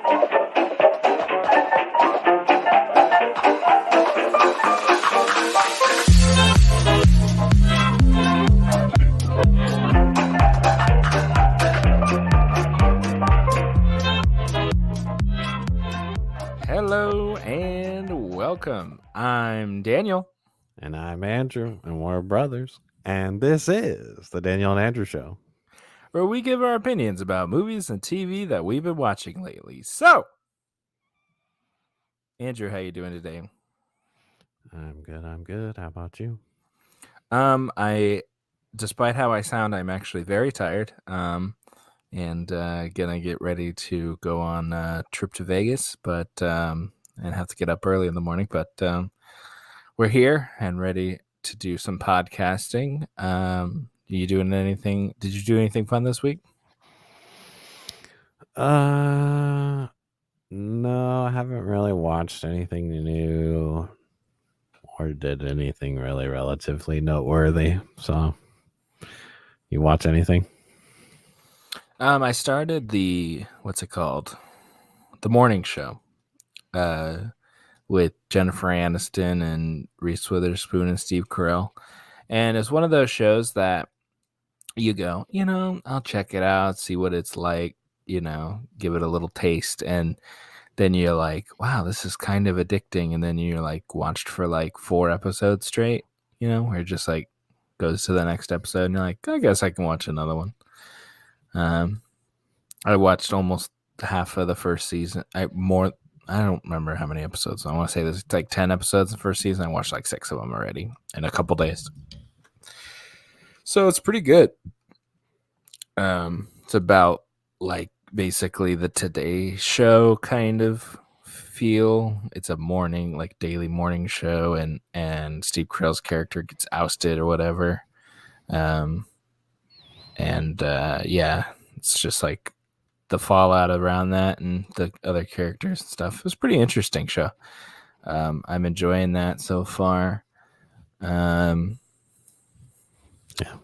Hello and welcome. I'm Daniel. And I'm Andrew, and we're brothers. And this is the Daniel and Andrew Show, Where we give our opinions about movies and TV that we've been watching lately. So, Andrew, how you doing today? I'm good. How about you? Despite how I sound, I'm actually very tired. And gonna get ready to go on a trip to Vegas, but and have to get up early in the morning. But we're here and ready to do some podcasting. You doing anything? Did you do anything fun this week? No, I haven't really watched anything new or did anything really relatively noteworthy. So, you watch anything? I started what's it called? The morning show. With Jennifer Aniston and Reese Witherspoon and Steve Carell. And it's one of those shows that you go, I'll check it out, see what it's like, give it a little taste. And then you're like, wow, this is kind of addicting. And then you're like watched for like 4 episodes straight, where it just like goes to the next episode and you're like, I guess I can watch another one. I watched almost half of the first season. I don't remember how many episodes. I want to say there's like 10 episodes in the first season. I watched like 6 of them already in a couple days. So it's pretty good. It's about like basically the Today Show kind of feel. It's a morning, like daily morning show, and Steve Carell's character gets ousted or whatever. Yeah, it's just like the fallout around that and the other characters and stuff. It was a pretty interesting show. I'm enjoying that so far.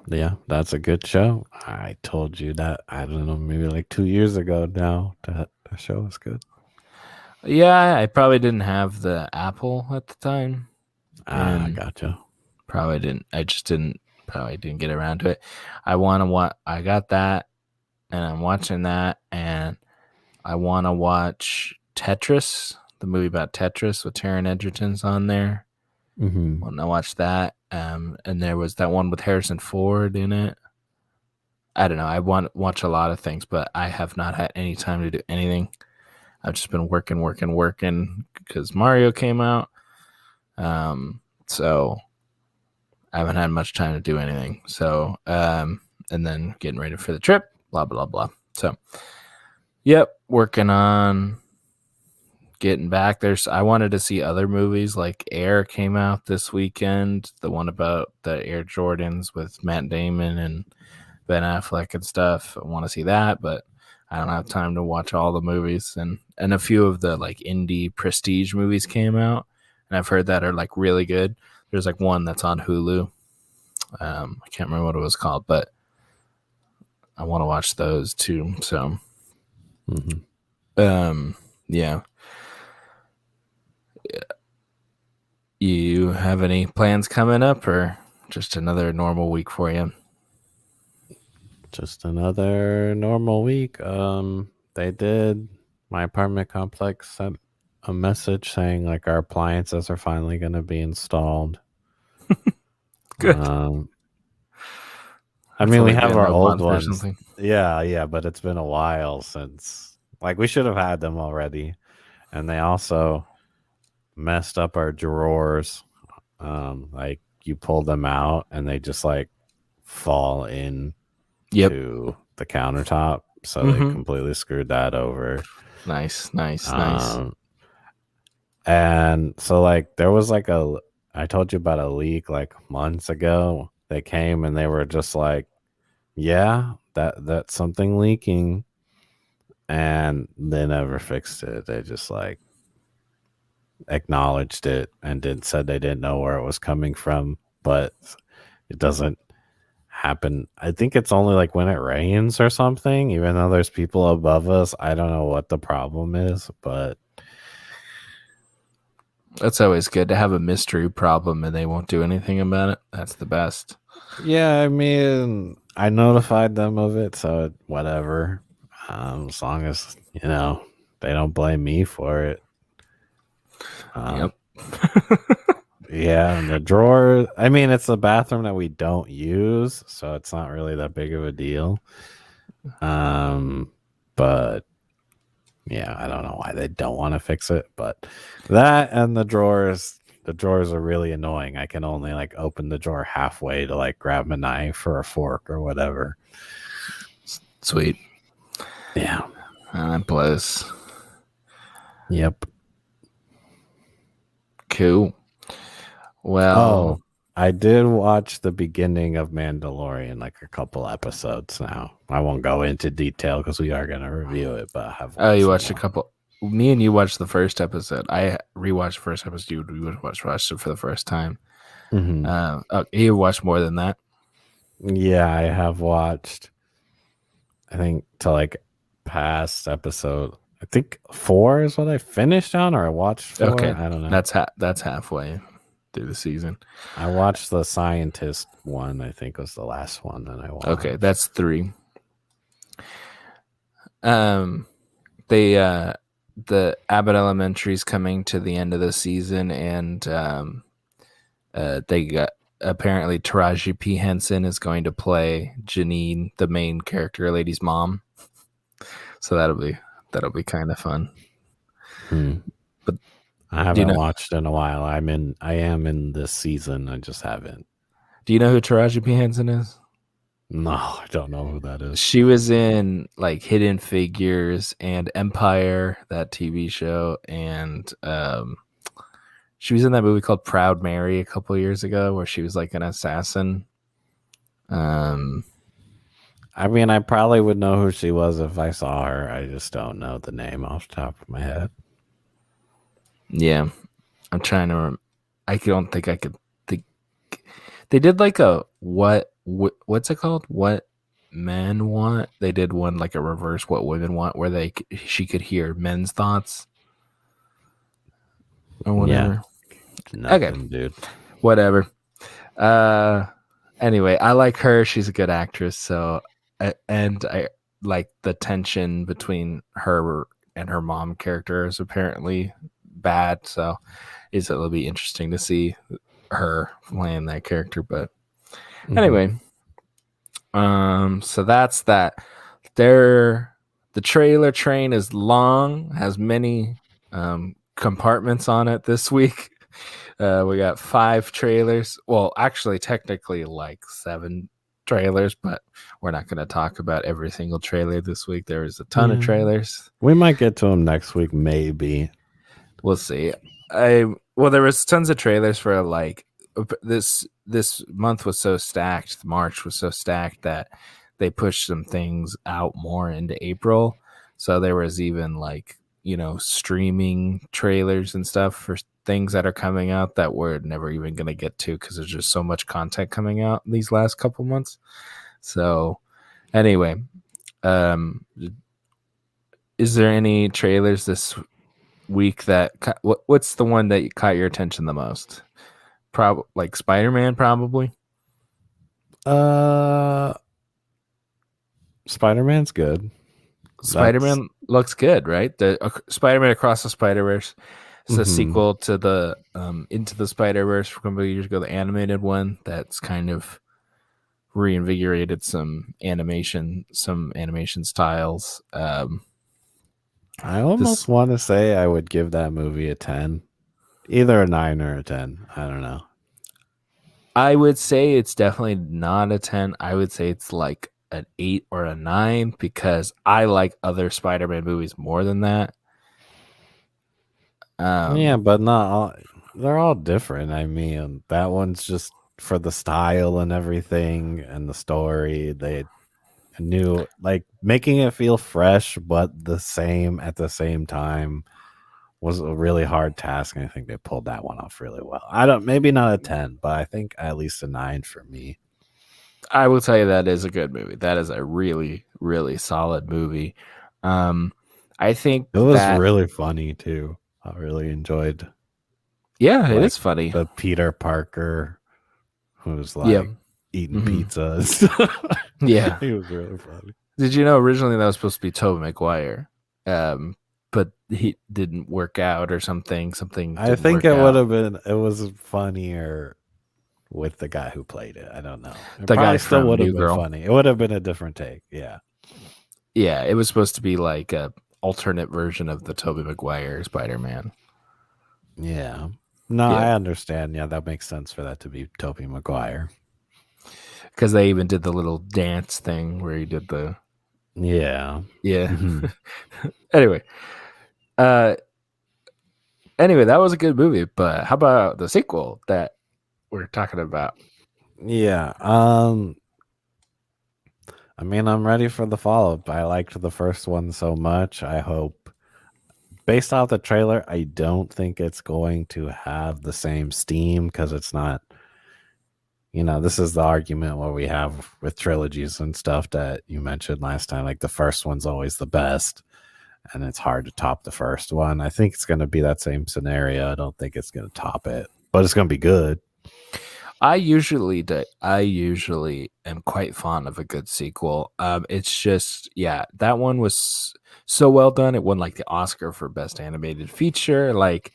Yeah, that's a good show. I told you that, I don't know, maybe like 2 years ago now, that the show is good. Yeah, I probably didn't have the Apple at the time. I gotcha. Probably didn't get around to it. I got that, and I'm watching that, and I want to watch Tetris, the movie about Tetris with Taron Egerton's on there. Mm-hmm. Want to watch that. And there was that one with Harrison Ford in it. I don't know. I want to watch a lot of things, but I have not had any time to do anything. I've just been working because Mario came out. So I haven't had much time to do anything. So, and then getting ready for the trip, blah, blah, blah. So, yep, working on getting back. I wanted to see other movies, like Air came out this weekend, the one about the Air Jordans with Matt Damon and Ben Affleck and stuff. I want to see that, but I don't have time to watch all the movies. And a few of the like indie prestige movies came out, and I've heard that are like really good. There's like one that's on Hulu. I can't remember what it was called, but I want to watch those too. So, yeah. You have any plans coming up, or just another normal week for you? Just another normal week. They did, my apartment complex sent a message saying like our appliances are finally going to be installed. Good. I mean, we have our old ones. Yeah, but it's been a while since, like, we should have had them already. And they also messed up our drawers. Like, you pull them out and they just like fall in to the countertop. So they completely screwed that over. Nice. And so like there was like I told you about a leak like months ago. They came and they were just like, yeah, that's something leaking. And they never fixed it. They just like acknowledged it and said they didn't know where it was coming from, but it doesn't happen. I think it's only like when it rains or something, even though there's people above us. I don't know what the problem is, but that's always good to have a mystery problem and they won't do anything about it. That's the best. Yeah, I mean, I notified them of it, so whatever. As long as, you know, they don't blame me for it. Yep. Yeah, and the drawer, I mean, it's a bathroom that we don't use, so it's not really that big of a deal. But yeah, I don't know why they don't want to fix it, but that and the drawers are really annoying. I can only like open the drawer halfway to like grab a knife or a fork or whatever. Sweet. Yeah. That blows. Yep. Cool. Well, I did watch the beginning of Mandalorian, like a couple episodes now. I won't go into detail because we are going to review it, but I have. Oh, you watched a couple. Me and you watched the first episode. I rewatched the first episode. We watched it for the first time. Mm-hmm. You watched more than that? Yeah, I have watched. I think to like past episode. I think 4 is what I finished on, or I watched 4. Okay, I don't know. That's halfway through the season. I watched the scientist one. I think was the last one that I watched. Okay, that's 3. The Abbott Elementary is coming to the end of the season, and they got apparently Taraji P. Henson is going to play Janine, the main character, lady's mom. So that'll be kind of fun. But I haven't watched in a while. I am in this season. I just haven't. Do you know who Taraji P. Henson is? No, I don't know who that is. She was in like Hidden Figures and Empire, that TV show, and she was in that movie called Proud Mary a couple years ago, where she was like an assassin. I mean, I probably would know who she was if I saw her. I just don't know the name off the top of my head. Yeah, I'm trying to. I don't think I could think. They did like a what's it called? What men want? They did one like a reverse what women want, where she could hear men's thoughts or whatever. Yeah. Nothing, okay, dude. Whatever. Anyway, I like her. She's a good actress. So, and I like the tension between her and her mom character is apparently bad. So, it'll be interesting to see her playing that character. But anyway, so that's that. The trailer train is long, has many compartments on it this week. We got 5 trailers. Well, actually, technically like 7 trailers, but we're not going to talk about every single trailer this week. There is a ton of trailers. We might get to them next week, maybe. We'll see. There was tons of trailers for like this month was so stacked. March was so stacked that they pushed some things out more into April. So there was even like, streaming trailers and stuff for things that are coming out that we're never even going to get to because there's just so much content coming out these last couple months. So anyway, is there any trailers this week that what's the one that caught your attention the most? Probably like Spider-Man, probably. Spider-Man's good. Spider-Man looks good, right? The Spider-Man Across the Spider-Verse. It's a sequel to the Into the Spider-Verse from a couple of years ago, the animated one that's kind of reinvigorated some animation styles. I almost want to say I would give that movie a 10. Either a 9 or a 10. I don't know. I would say it's definitely not a 10. I would say it's like an 8 or a 9 because I like other Spider-Man movies more than that. Yeah, but not all. They're all different. I mean, that one's just for the style and everything and the story. They knew, like, making it feel fresh but the same at the same time was a really hard task, and I think they pulled that one off really well. Maybe not a 10, but I think at least a 9 for me. I will tell you that is a good movie. That is a really, really solid movie. I think It was that really funny too. I really enjoyed. Yeah, it Like is funny. the Peter Parker who's Yeah. like eating Mhm. pizza and stuff. Yeah. He was really funny. Did you know originally that was supposed to be Tobey Maguire? But he didn't work out or something. Something I didn't think work it would out. have been. It was funnier with the guy who played it. I don't know. It The guy probably still from would have New been Girl. funny. It would have been a different take. Yeah. Yeah, it was supposed to be like a alternate version of the Tobey Maguire Spider-Man. Yeah. No, Yeah, I understand. Yeah, that makes sense for that to be Tobey Maguire. because they even did the little dance thing where he did the Yeah. yeah. Mhm. Anyway, uh, anyway, that was a good movie. But how about the sequel that we're talking about? Yeah. I mean, I'm ready for the follow-up. I liked the first one so much. I hope, based off the trailer, I don't think it's going to have the same steam because it's not. This is the argument what we have with trilogies and stuff that you mentioned last time. Like the first one's always the best, and it's hard to top the first one. I think it's going to be that same scenario. I don't think it's going to top it, but it's going to be good. I usually am quite fond of a good sequel. It's just that one was so well done. It won like the Oscar for best animated feature. Like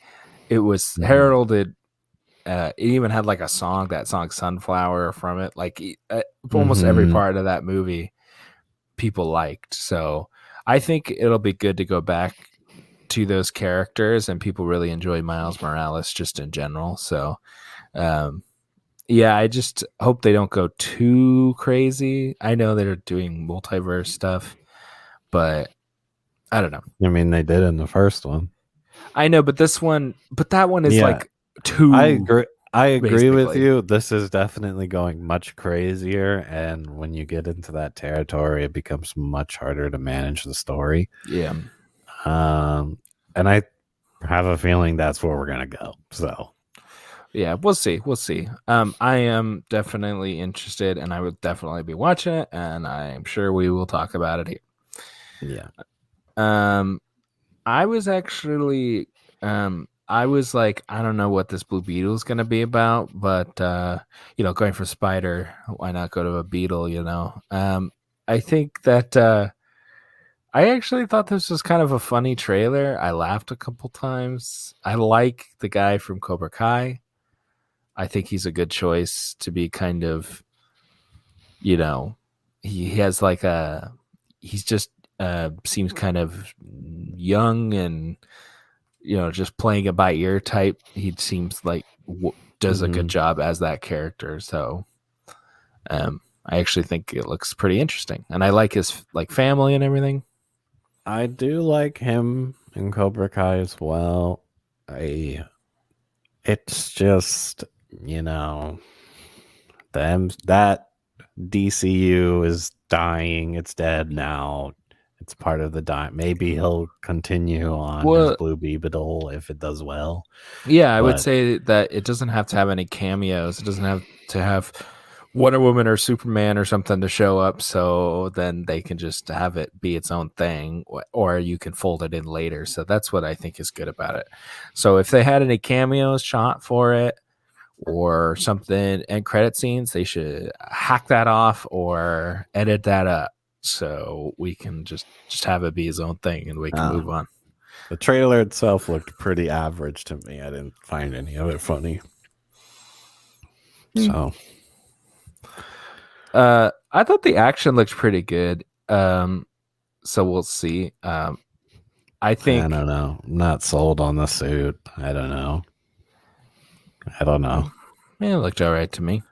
it was heralded. It even had like a song, that song "Sunflower" from it. Like almost every part of that movie, people liked. So I think it'll be good to go back to those characters, and people really enjoy Miles Morales just in general. So. Yeah, I just hope they don't go too crazy. I know they're doing multiverse stuff, but I don't know. I mean, they did in the first one. I know, but that one is like too. I agree with basically. you. This is definitely going much crazier, and when you get into that territory, it becomes much harder to manage the story. Yeah. And I have a feeling that's where we're gonna go. So Yeah, we'll see. We'll see. I am definitely interested, and I would definitely be watching it, and I'm sure we will talk about it here. yeah. I was actually, I was like, I don't know what this Blue Beetle is going to be about, but going for Spider, why not go to a Beetle? I think that I actually thought this was kind of a funny trailer. I laughed a couple times. I like the guy from Cobra Kai. I think he's a good choice to be kind of, he has like he's just seems kind of young and just playing it by ear type. He seems like does a good job as that character. So I actually think it looks pretty interesting, and I like his like family and everything. I do like him in Cobra Kai as well. It's just that DCU is dying. It's dead now. It's part of the die. Maybe he'll continue on as Blue Beetle if it does well. Yeah, I would say that it doesn't have to have any cameos. It doesn't have to have Wonder Woman or Superman or something to show up, so then they can just have it be its own thing, or you can fold it in later. So that's what I think is good about it. So if they had any cameos shot for it or something and credit scenes, they should hack that off or edit that up so we can just have it be his own thing and we can move on. The trailer itself looked pretty average to me. I didn't find any of it funny. So I thought the action looked pretty good. So we'll see. I think I don't know. I'm not sold on the suit. I don't know. It looked all right to me.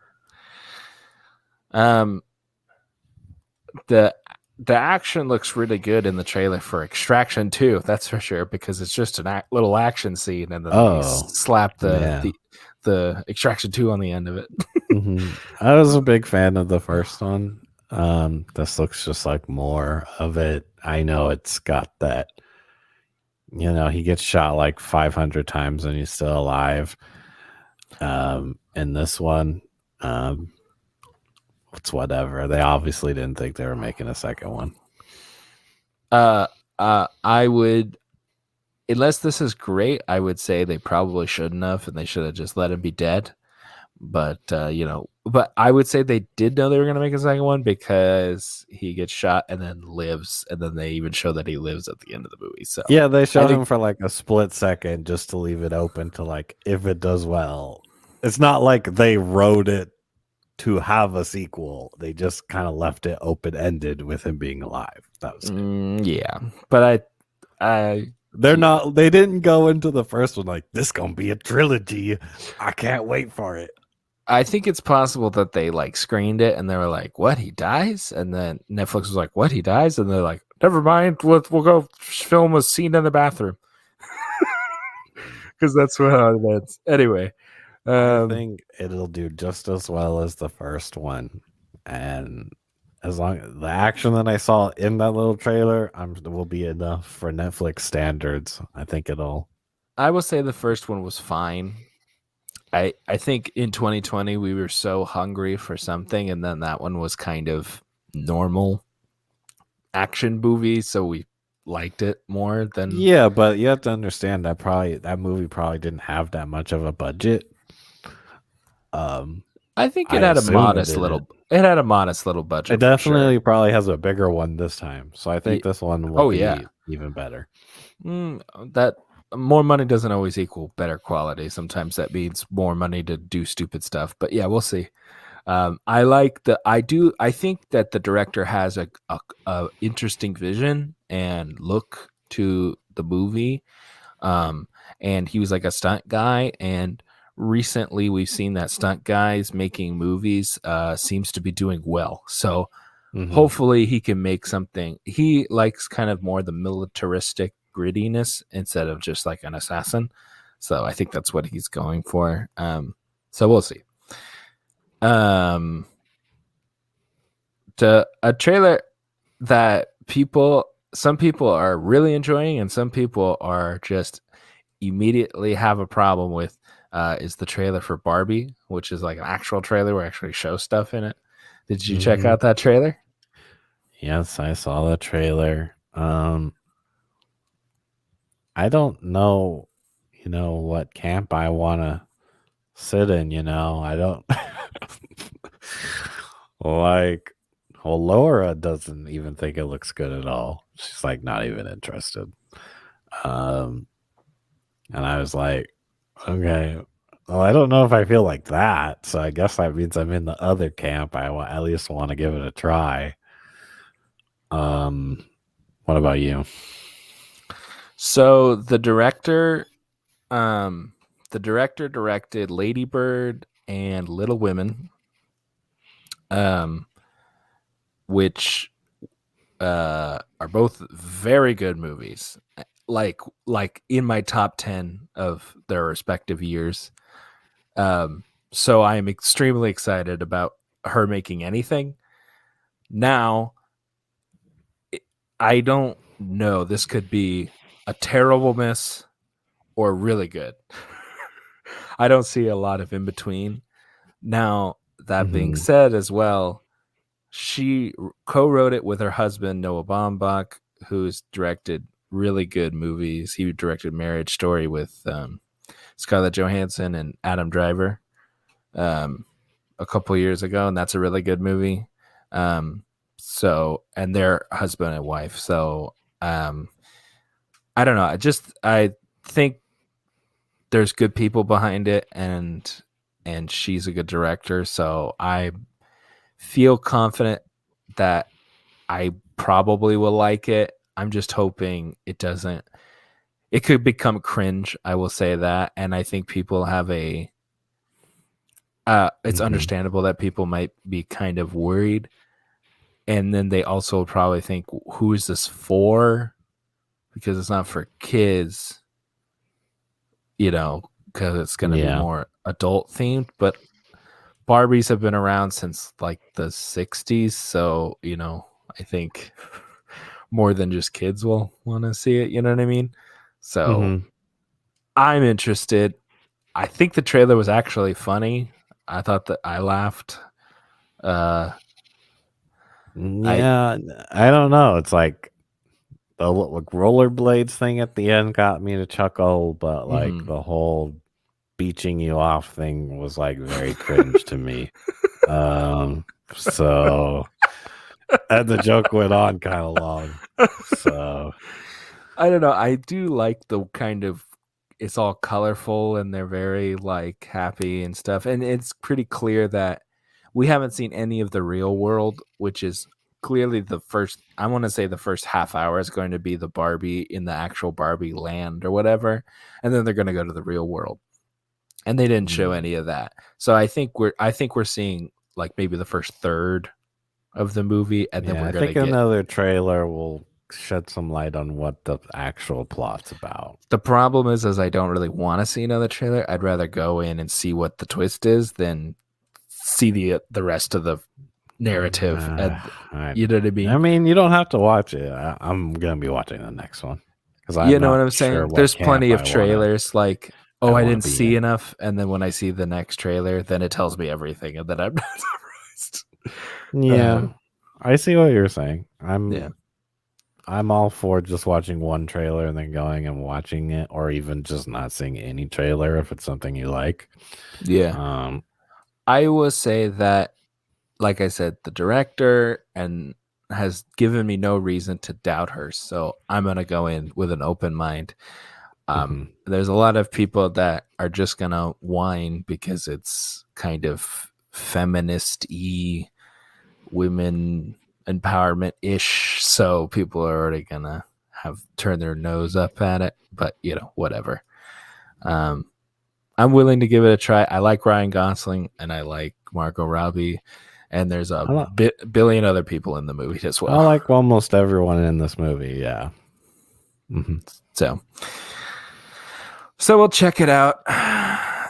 The action looks really good in the trailer for Extraction 2, that's for sure, because it's just a little action scene, and then they slap the Extraction 2 on the end of it. I was a big fan of the first one. This looks just like more of it. I know it's got that. He gets shot like 500 times and he's still alive. In this one, it's whatever. They obviously didn't think they were making a second one. I would, unless this is great, I would say they probably shouldn't have, and they should have just let him be dead. But but I would say they did know they were going to make a second one because he gets shot and then lives, and then they even show that he lives at the end of the movie. So yeah, they showed him for like a split second just to leave it open to like if it does well. It's not like they wrote it to have a sequel. They just kind of left it open ended with him being alive. That was yeah, but they didn't go into the first one like this gonna be a trilogy. I can't wait for it. I think it's possible that they like screened it and they were like, "What? He dies?" And then Netflix was like, "What? He dies?" And they're like, "Never mind. We'll go film a scene in the bathroom." Because that's how it ends. Anyway, I think it'll do just as well as the first one, and as long as the action that I saw in that little trailer, will be enough for Netflix standards. I think it'll. I will say the first one was fine. I think in 2020 we were so hungry for something, and then that one was kind of normal action movie, so we liked it more than. Yeah, but you have to understand that movie probably didn't have that much of a budget. I think it had a modest little. It had a modest little budget. It definitely probably has a bigger one this time, so I think this one will be even better. That more money doesn't always equal better quality. Sometimes that means more money to do stupid stuff. But yeah, we'll see. I think that the director has a interesting vision and look to the movie. And he was like a stunt guy, and recently we've seen that stunt guys making movies seems to be doing well. So hopefully he can make something. He likes kind of more the militaristic grittiness instead of just like an assassin. So I think that's what he's going for. So we'll see. A trailer that some people are really enjoying and some people are just immediately have a problem with is the trailer for Barbie, which is like an actual trailer where actually show stuff in it. Did you check out that trailer? Yes, I saw the trailer. I don't know, what camp I want to sit in, I don't like, well, Laura doesn't even think it looks good at all. She's like not even interested. And I was like, okay, well, I don't know if I feel like that. So I guess that means I'm in the other camp. I at least want to give it a try. What about you? So the director directed Lady Bird and Little Women, which are both very good movies. Like in my top 10 of their respective years. So I am extremely excited about her making anything. Now, I don't know. This could be a terrible miss or really good. I don't see a lot of in between. Now, that being said as well, she co-wrote it with her husband, Noah Baumbach, who's directed really good movies. He directed Marriage Story with Scarlett Johansson and Adam Driver a couple years ago, and that's a really good movie. So, and they're husband and wife. So, I don't know. I think there's good people behind it, and she's a good director. So I feel confident that I probably will like it. I'm just hoping it doesn't. It could become cringe. I will say that, and I think people have a. It's understandable that people might be kind of worried, and then they also probably think, "Who is this for?" Because it's not for kids, because it's going to be more adult themed. But Barbies have been around since like the 60s, so I think more than just kids will want to see it. You know what I mean? So I'm interested. I think the trailer was actually funny. I thought that I laughed. Yeah, I don't know. It's like the rollerblades thing at the end got me to chuckle, but like the whole beaching you off thing was like very cringe to me. So and the joke went on kind of long. So I don't know. I do like the kind of it's all colorful and they're very like happy and stuff. And it's pretty clear that we haven't seen any of the real world, which is clearly the first, I want to say the first half hour is going to be the Barbie in the actual Barbie land or whatever. And then they're going to go to the real world. And they didn't show any of that. So I think we're seeing like maybe the first third of the movie. And then we're going to get another trailer will shed some light on what the actual plot's about. The problem is I don't really want to see another trailer. I'd rather go in and see what the twist is than see the rest of the narrative. You know what I mean? I mean, you don't have to watch it. I'm gonna be watching the next one because you know what I'm saying. There's plenty of trailers. I didn't see enough, and then when I see the next trailer, then it tells me everything, and then I'm not surprised. Yeah, I see what you're saying. I'm all for just watching one trailer and then going and watching it, or even just not seeing any trailer if it's something you like. Yeah. I will say that, like I said, the director and has given me no reason to doubt her. So I'm going to go in with an open mind. There's a lot of people that are just going to whine because it's kind of feminist-y, women empowerment ish, so people are already gonna have turned their nose up at it, but whatever. I'm willing to give it a try. I like Ryan Gosling and I like Margot Robbie, and there's a billion other people in the movie as well. I like almost everyone in this movie. Yeah. So we'll check it out.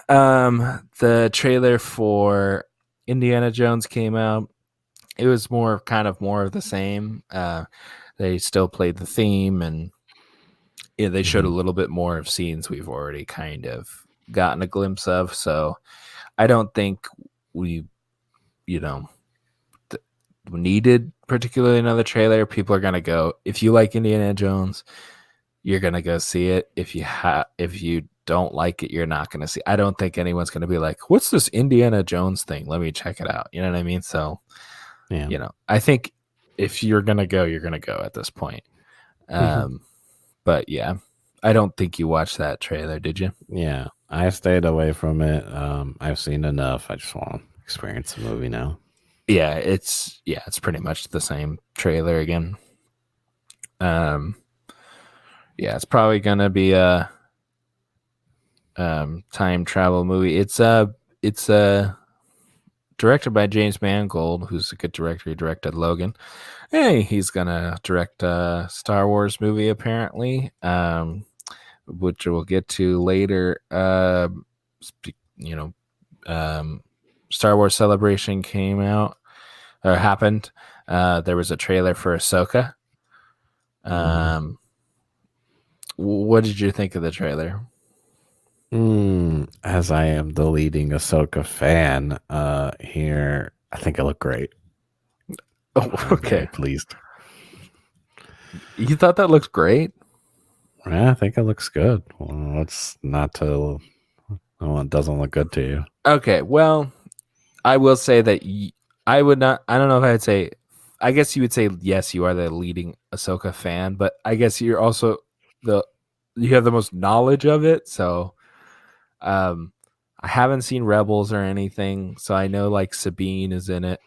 The trailer for Indiana Jones came out. It was more of the same. They still played the theme, and they showed a little bit more of scenes we've already kind of gotten a glimpse of. So I don't think we, needed particularly another trailer. People are gonna go. If you like Indiana Jones, you're gonna go see it. If you don't like it, you're not gonna see. I don't think anyone's gonna be like, "What's this Indiana Jones thing? Let me check it out." You know what I mean? So. Yeah. I think if you're going to go, you're going to go at this point. But yeah, I don't think you watched that trailer, did you? Yeah, I stayed away from it. I've seen enough. I just want to experience the movie now. Yeah, it's pretty much the same trailer again. Yeah, it's probably going to be a time travel movie. It's directed by James Mangold, who's a good director. He directed Logan. Hey, he's gonna direct a Star Wars movie apparently, which we'll get to later. Star Wars Celebration came out or happened. There was a trailer for Ahsoka. What did you think of the trailer? As I am the leading Ahsoka fan here, I think it looked great. Oh, okay. Pleased. You thought that looked great? Yeah, I think it looks good. Well, it's not to. Well, it doesn't look good to you. Okay, well, I will say that I would not. I don't know if I'd say. I guess you would say yes. You are the leading Ahsoka fan, but I guess you're also you have the most knowledge of it. So, I haven't seen Rebels or anything, so I know like Sabine is in it.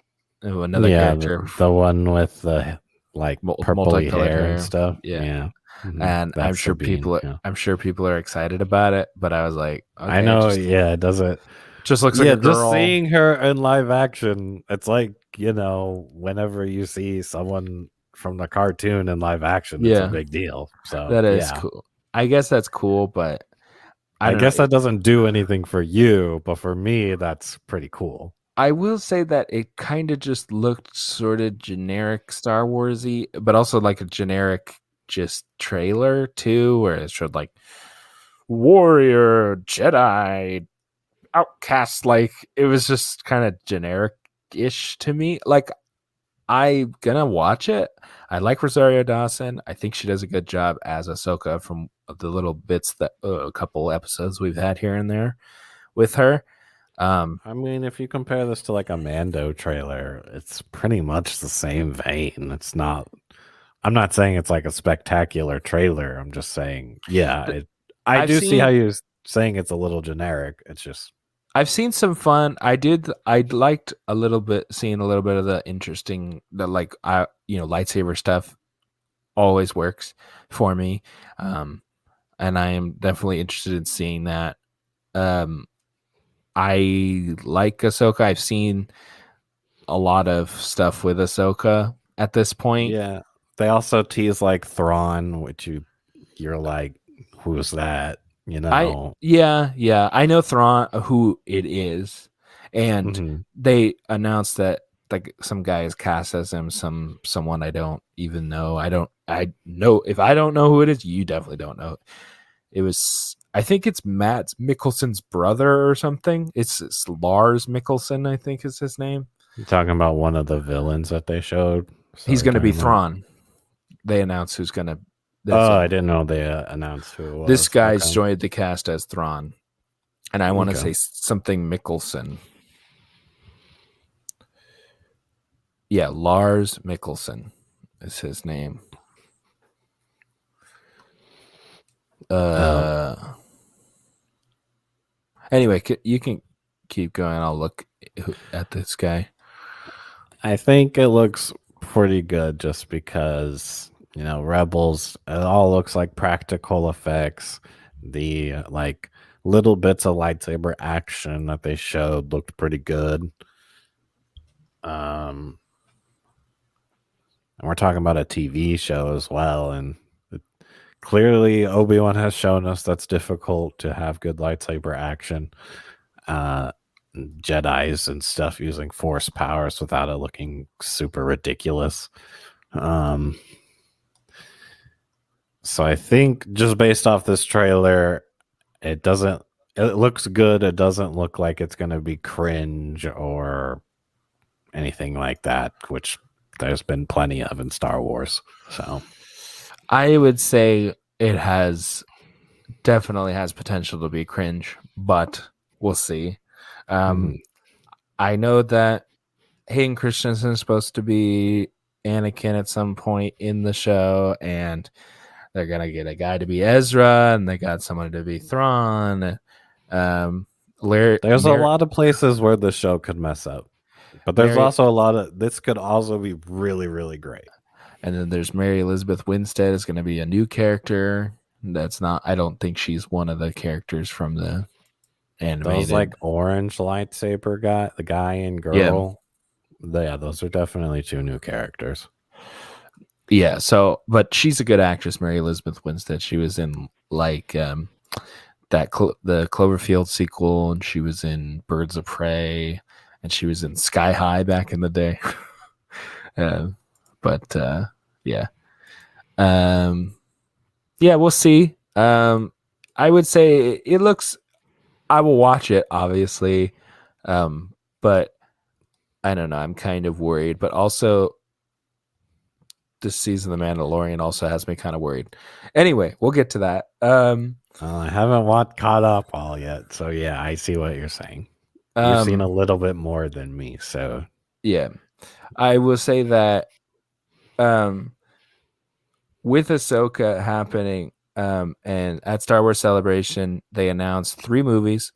Another character, the one with the like purpley hair and stuff. Yeah. And I'm sure people are excited about it, but I was like, okay, I know, it doesn't. Just looks like a girl. Just seeing her in live action, it's like whenever you see someone from the cartoon in live action, it's a big deal. So that is cool. I guess that's cool, but I guess that doesn't do anything for you, but for me, that's pretty cool. I will say that it kind of just looked sort of generic Star Wars-y, but also like a generic just trailer too, where it showed like warrior, Jedi, outcast. Like it was just kind of generic ish to me. Like, I'm gonna watch it. I like Rosario Dawson. I think she does a good job as Ahsoka from the little bits that a couple episodes we've had here and there with her. I mean, if you compare this to like a Mando trailer, it's pretty much the same vein. It's not. I'm not saying it's like a spectacular trailer. I'm just saying, yeah, I do see how you're saying it's a little generic. It's just I've seen some fun. I liked a little bit seeing a little bit of the interesting lightsaber stuff always works for me. And I am definitely interested in seeing that. I like Ahsoka. I've seen a lot of stuff with Ahsoka at this point. Yeah. They also tease like Thrawn, which you're like, who's that? You know? I know Thrawn who it is, and they announced that like some guy is cast as him, someone I don't even know. I know if I don't know who it is, you definitely don't know. It was, I think it's Matt Mikkelsen's brother or something. It's Lars Mikkelsen, I think is his name. You're talking about one of the villains that they showed. He's going to be Thrawn. They announced who's going to. I didn't know they announced who it was. This guy's joined the cast as Thrawn, and I want to say something Mikkelsen. Yeah, Lars Mikkelsen is his name. Anyway, you can keep going. I'll look at this guy. I think it looks pretty good just because, you know, Rebels, it all looks like practical effects. The like little bits of lightsaber action that they showed looked pretty good. And we're talking about a TV show as well, and clearly Obi-Wan has shown us that's difficult to have good lightsaber action. Jedis and stuff using force powers without it looking super ridiculous. So I think just based off this trailer, it looks good. It doesn't look like it's going to be cringe or anything like that, which there's been plenty of in Star Wars. So I would say it definitely has potential to be cringe, but we'll see. I know that Hayden Christensen is supposed to be Anakin at some point in the show, and they're gonna get a guy to be Ezra, and they got someone to be Thrawn. There's a lot of places where the show could mess up, but there's also a lot of this could also be really, really great. And then there's Mary Elizabeth Winstead is going to be a new character. That's not. I don't think she's one of the characters from the animated. Those like orange lightsaber guy, the guy and girl. Yeah, those are definitely two new characters. Yeah, so but she's a good actress, Mary Elizabeth Winstead. She was in like the Cloverfield sequel, and she was in Birds of Prey, and she was in Sky High back in the day. Yeah, we'll see. I would say it looks. I will watch it, obviously, but I don't know. I'm kind of worried, but also this season, The Mandalorian also has me kind of worried. Anyway, we'll get to that. I haven't caught up all yet, so yeah, I see what you're saying. You've seen a little bit more than me, so yeah, I will say that with Ahsoka happening, and at Star Wars Celebration, they announced 3 movies.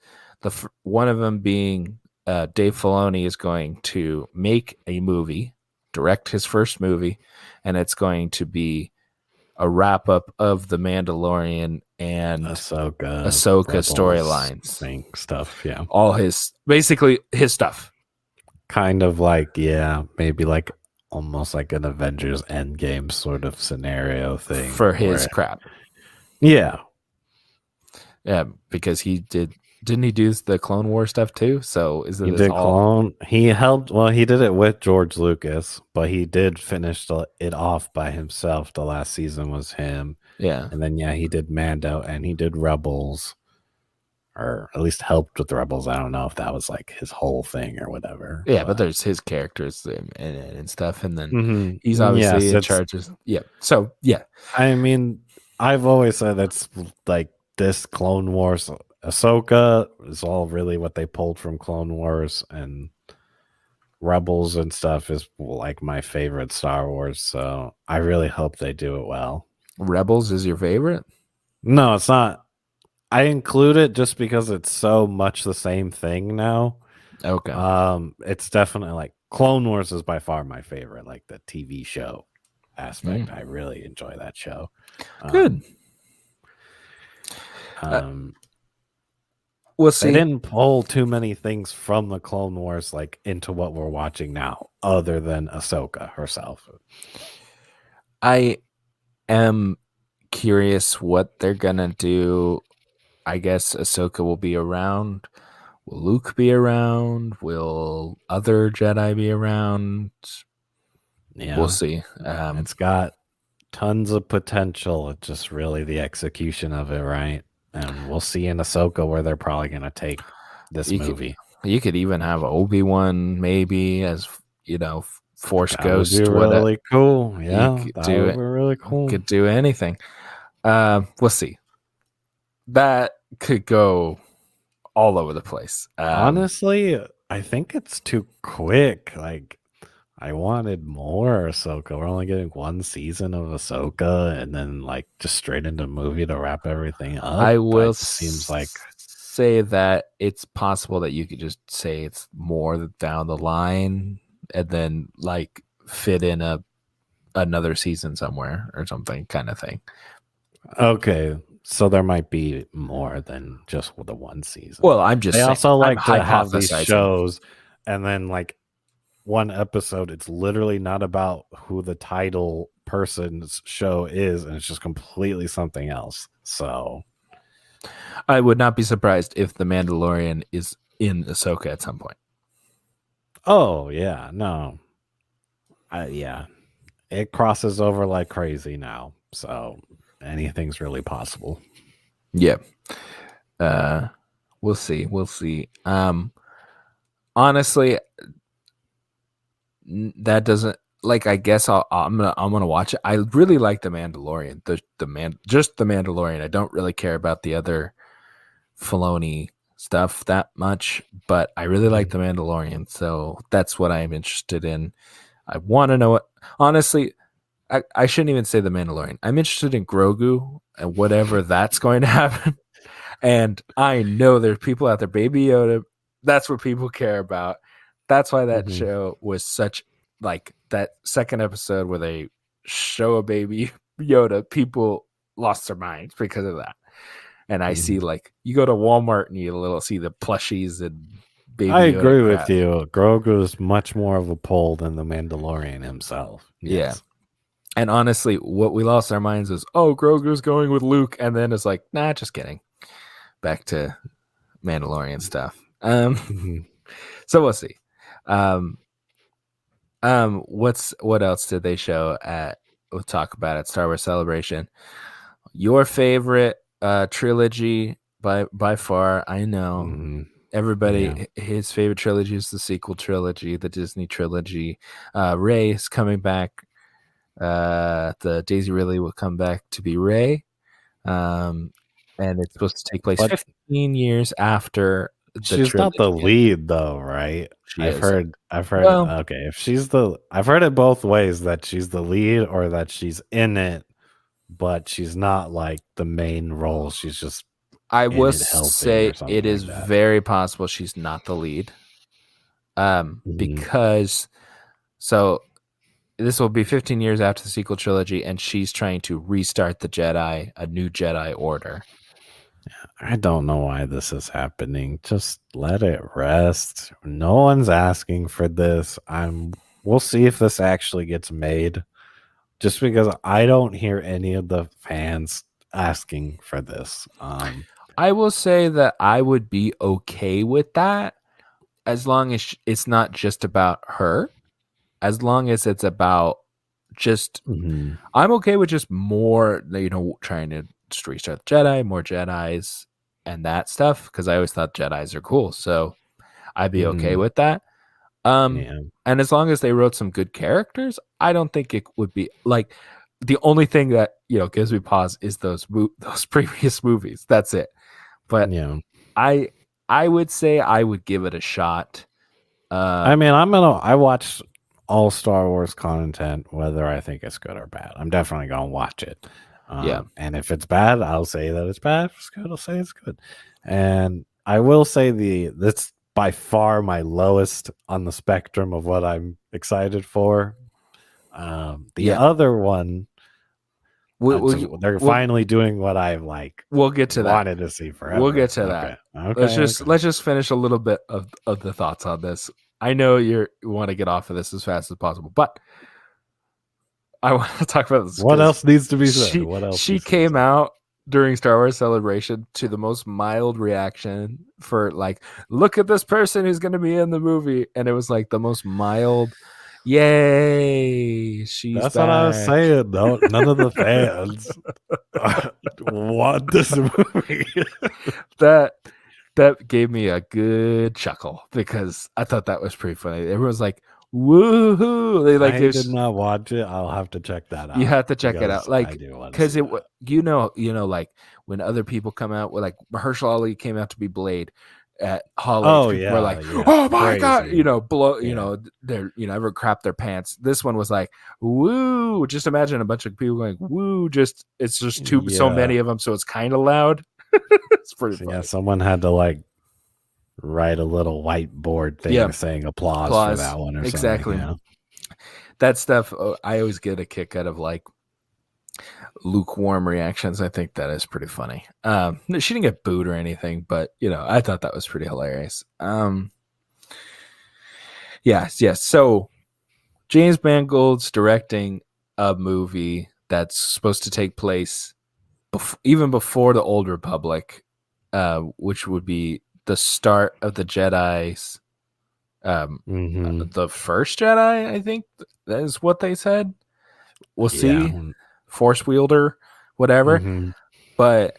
One of them being Dave Filoni is going to make a movie, direct his first movie, and it's going to be a wrap up of The Mandalorian and Ahsoka storylines, stuff. Yeah, all basically his stuff. Kind of like, maybe like almost like an Avengers Endgame sort of scenario thing for his crap. Yeah, because didn't he do the Clone War stuff too? So he did Clone. He helped. Well, he did it with George Lucas, but he did finish it off by himself. The last season was him. Yeah, and then he did Mando and he did Rebels. or at least helped with the Rebels. I don't know if that was like his whole thing or whatever. Yeah, but there's his characters and stuff, and then Mhm. he's obviously Yes, in charge of. Yeah, so yeah, I mean, I've always said that's like this Clone Wars. Ahsoka is all really what they pulled from Clone Wars, and Rebels and stuff is like my favorite Star Wars. So I really hope they do it well. Rebels is your favorite? No, it's not. I include it just because it's so much the same thing now. Okay. It's definitely like Clone Wars is by far my favorite, like the TV show aspect. I really enjoy that show. Good. We'll see. They didn't pull too many things from the Clone Wars like into what we're watching now, other than Ahsoka herself. I am curious what they're gonna do. I guess Ahsoka will be around. Will Luke be around? Will other Jedi be around? Yeah, we'll see. It's got tons of potential. It's just really the execution of it, right? And we'll see in Ahsoka where they're probably going to take this movie. You could even have Obi-Wan maybe as, Force Ghost. That would be really cool. Yeah, that would be really cool. Could do anything. We'll see. That could go all over the place. Honestly, I think it's too quick. Like, I wanted more Ahsoka. We're only getting one season of Ahsoka, and then like just straight into the movie to wrap everything up. I will seems like say that it's possible that you could just say it's more down the line, and then like fit in another season somewhere or something, kind of thing. Okay, so there might be more than just the one season. Well, I'm just. They also like to have these shows, and then like one episode, it's literally not about who the title person's show is, and it's just completely something else. So I would not be surprised if The Mandalorian is in Ahsoka at some point. Oh yeah, no, yeah, it crosses over like crazy now. So anything's really possible. Yeah. We'll see. We'll see. Honestly, that doesn't like. I guess I'm gonna watch it. I really like The Mandalorian. Just The Mandalorian. I don't really care about the other Filoni stuff that much, but I really like The Mandalorian. So that's what I'm interested in. I want to know what. Honestly, I shouldn't even say The Mandalorian. I'm interested in Grogu and whatever that's going to happen. And I know there's people out there, Baby Yoda. That's what people care about. That's why that show was such, like, that second episode where they show a Baby Yoda, people lost their minds because of that. And I see, like, you go to Walmart and you see the plushies and Baby Yoda. I agree with you. Grogu is much more of a pull than the Mandalorian himself. Yes. Yeah. And honestly, what we lost our minds was, oh, Grogu's going with Luke. And then it's like, nah, just kidding. Back to Mandalorian stuff. So we'll see. What else did they show we'll talk about at Star Wars Celebration? Your favorite trilogy by far, I know. Everybody, his favorite trilogy is the sequel trilogy, the Disney trilogy. Rey is coming back. The Daisy Ridley will come back to be Rey. And it's supposed to take place 15 years after she's not the lead though, right? I've heard well, okay, if she's I've heard it both ways, that she's the lead or that she's in it, but she's not like the main role. She's just I will say it is very possible she's not the lead. Because this will be 15 years after the sequel trilogy, and she's trying to restart the Jedi, a new Jedi Order. I don't know why this is happening. Just let it rest. No one's asking for this. We'll see if this actually gets made. Just because I don't hear any of the fans asking for this. I will say that I would be okay with that as long as it's not just about her. As long as it's about just, I'm okay with just more, trying to restart the Jedi, more Jedis, and that stuff, because I always thought Jedis are cool. So I'd be okay Mhm. with that. Yeah. And as long as they wrote some good characters, I don't think it would be like the only thing that gives me pause is those previous movies. That's it. But Yeah. I would say I would give it a shot. I mean, I watch all Star Wars content, whether I think it's good or bad. I'm definitely gonna watch it. Yeah. And if it's bad, I'll say that it's bad. If it's good, I'll say it's good. And I will say that's by far my lowest on the spectrum of what I'm excited for. The other one, they're finally doing what I've we'll get to wanted to see forever. We'll get to that. Let's just finish a little bit of the thoughts on this. I know you want to get off of this as fast as possible, but I want to talk about this. What else needs to be said? She came out during Star Wars Celebration to the most mild reaction for look at this person who's going to be in the movie, and it was like the most mild. Yay! That's back. What I was saying. No, none of the fans want this movie. That gave me a good chuckle because I thought that was pretty funny. Everyone's like, "Woohoo!" They I did not watch it. I'll have to check that out. You have to check it out, because it like when other people come out, like Mahershala Ali came out to be Blade at Holly. Oh yeah, we're like, oh my god, they're ever crap their pants. This one was like, woo! Just imagine a bunch of people going, woo! It's just so many of them, so it's kind of loud. It's pretty funny. Yeah, someone had to write a little whiteboard thing saying applause for that one or exactly. something. That stuff, I always get a kick out of lukewarm reactions. I think that is pretty funny. She didn't get booed or anything, but I thought that was pretty hilarious. Yes. So James Mangold's directing a movie that's supposed to take place even before the Old Republic, which would be the start of the Jedi's. The first Jedi, I think that is what they said. We'll see. Force wielder, whatever. But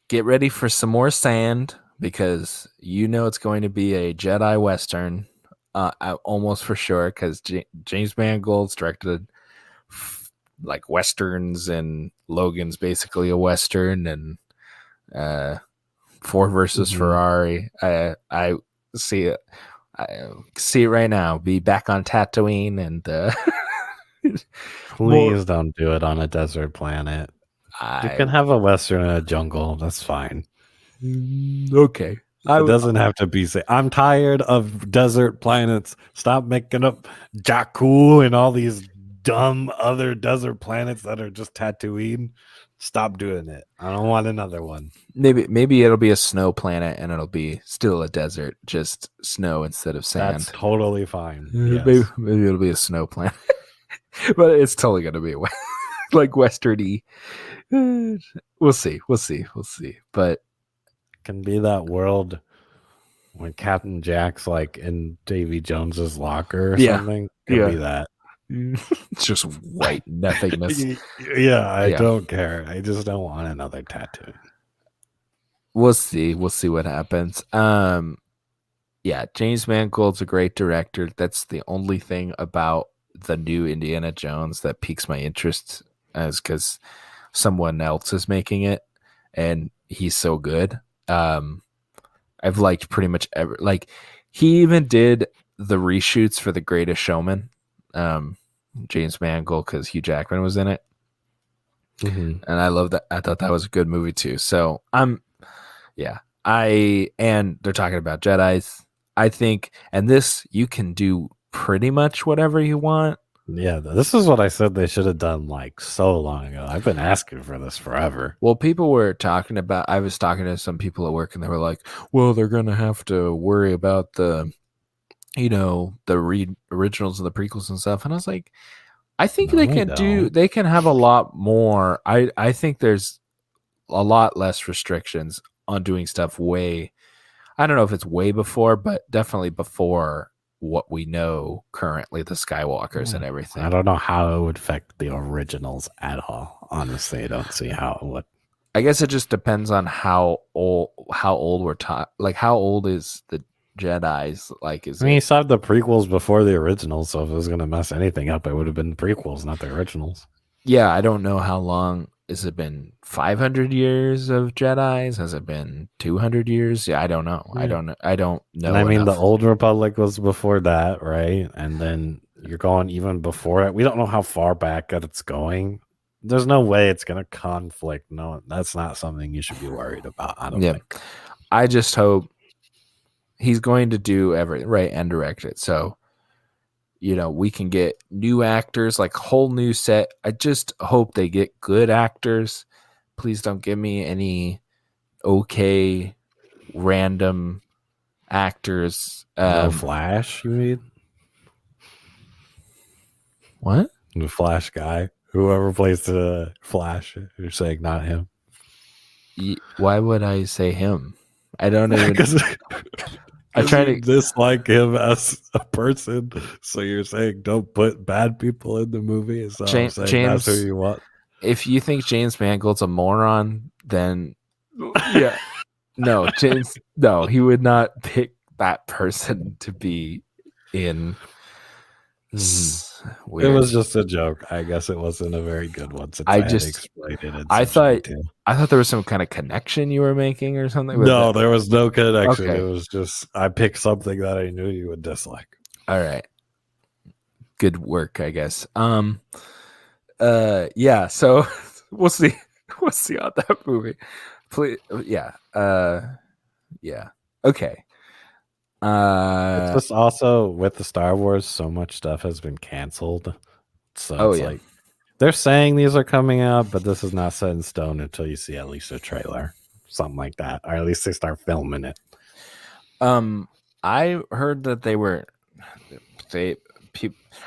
get ready for some more sand, because it's going to be a Jedi Western, almost for sure, because James Mangold's directed Westerns, and Logan's basically a Western, and Ford versus Ferrari. I see it. I see it right now. Be back on Tatooine, and please don't do it on a desert planet. You can have a Western in a jungle. That's fine. Okay. It doesn't have to be. I'm tired of desert planets. Stop making up Jakku and all these dumb other desert planets that are just Tatooine. Stop doing it. I don't want another one. Maybe it'll be a snow planet, and it'll be still a desert, just snow instead of sand. That's totally fine. Yes. Maybe it'll be a snow planet, but it's totally going to be Westerny. We'll see. But it can be that world when Captain Jack's in Davy Jones's locker or something. Could be that. It's just white nothingness. I don't care. I just don't want another tattoo. We'll see what happens. James Mangold's a great director. That's the only thing about the new Indiana Jones that piques my interest, is because someone else is making it, and he's so good. I've liked pretty much he even did the reshoots for The Greatest Showman. James Mangold, because Hugh Jackman was in it, and I love that. I thought that was a good movie too. So and they're talking about Jedis, I think, and this, you can do pretty much whatever you want. Yeah, this is what I said they should have done so long ago. I've been asking for this forever. Well, people were talking about. I was talking to some people at work, and they were like, "Well, they're gonna have to worry about the." The originals and the prequels and stuff. And I was like, I think they can have a lot more. I think there's a lot less restrictions on doing stuff I don't know if it's way before, but definitely before what we know currently, the Skywalkers and everything. I don't know how it would affect the originals at all. Honestly, I don't see how it would. I guess it just depends on how old we're talking. Like, how old is the Jedi's? Like, is I mean, it? he saw the prequels before the originals, so if it was going to mess anything up, it would have been the prequels, not the originals. Yeah, I don't know how long. Has it been 500 years of Jedi's? Has it been 200 years? Yeah, I don't know. Yeah. I don't know. And I mean, enough. the Old Republic was before that, right? And then you're going even before it. We don't know how far back that it's going. There's no way it's going to conflict. No, that's not something you should be worried about. I don't think. I just hope he's going to do everything right and direct it. So, we can get new actors, like whole new set. I just hope they get good actors. Please don't give me any okay random actors. No Flash, you mean? What? The Flash guy. Whoever plays the Flash, you're saying not him. Why would I say him? I don't even. I try to dislike him as a person, so you're saying don't put bad people in the movie. So I'm saying James, that's who you want. If you think James Mangold's a moron, then yeah, no, James, no, he would not pick that person to be in. Weird. It was just a joke. I guess it wasn't a very good one. Since I just explained it. I thought there was some kind of connection you were making or something. No, there was no connection. Okay. It was just I picked something that I knew you would dislike. All right, good work, I guess. Yeah. So we'll see. We'll see on that movie. Please, yeah. Yeah. Okay. It's just also with the Star Wars, so much stuff has been canceled. So it's like they're saying these are coming out, but this is not set in stone until you see at least a trailer, something like that, or at least they start filming it. I heard that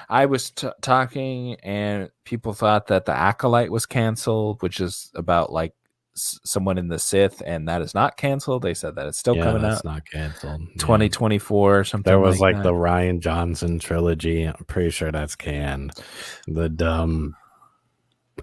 I was talking, and people thought that the Acolyte was canceled, which is about like someone in the Sith, and that is not canceled. They said that it's still coming out. It's not canceled. 2024 or something. There was like the Rian Johnson trilogy. I'm pretty sure that's canned. The dumb,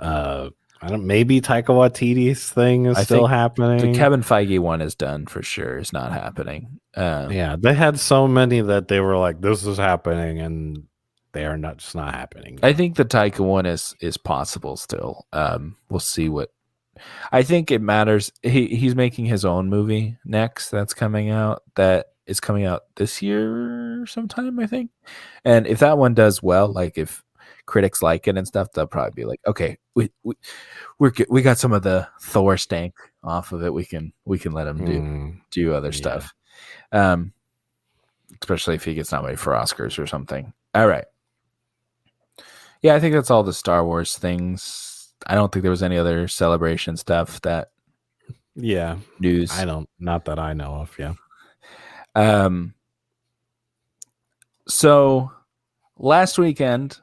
maybe Taika Waititi's thing is still happening. The Kevin Feige one is done for sure. It's not happening. Yeah, they had so many that they were like, "This is happening," and they are not just not happening. I think the Taika one is possible still. We'll see what. I think it matters. He's making his own movie next. That's coming out. That is coming out this year sometime, I think. And if that one does well, like if critics like it and stuff, they'll probably be like, okay, we're good. We got some of the Thor stank off of it. We can let him do other stuff. Especially if he gets nominated for Oscars or something. All right. Yeah, I think that's all the Star Wars things. I don't think there was any other celebration stuff that. Yeah. News. Not that I know of. Yeah. So last weekend,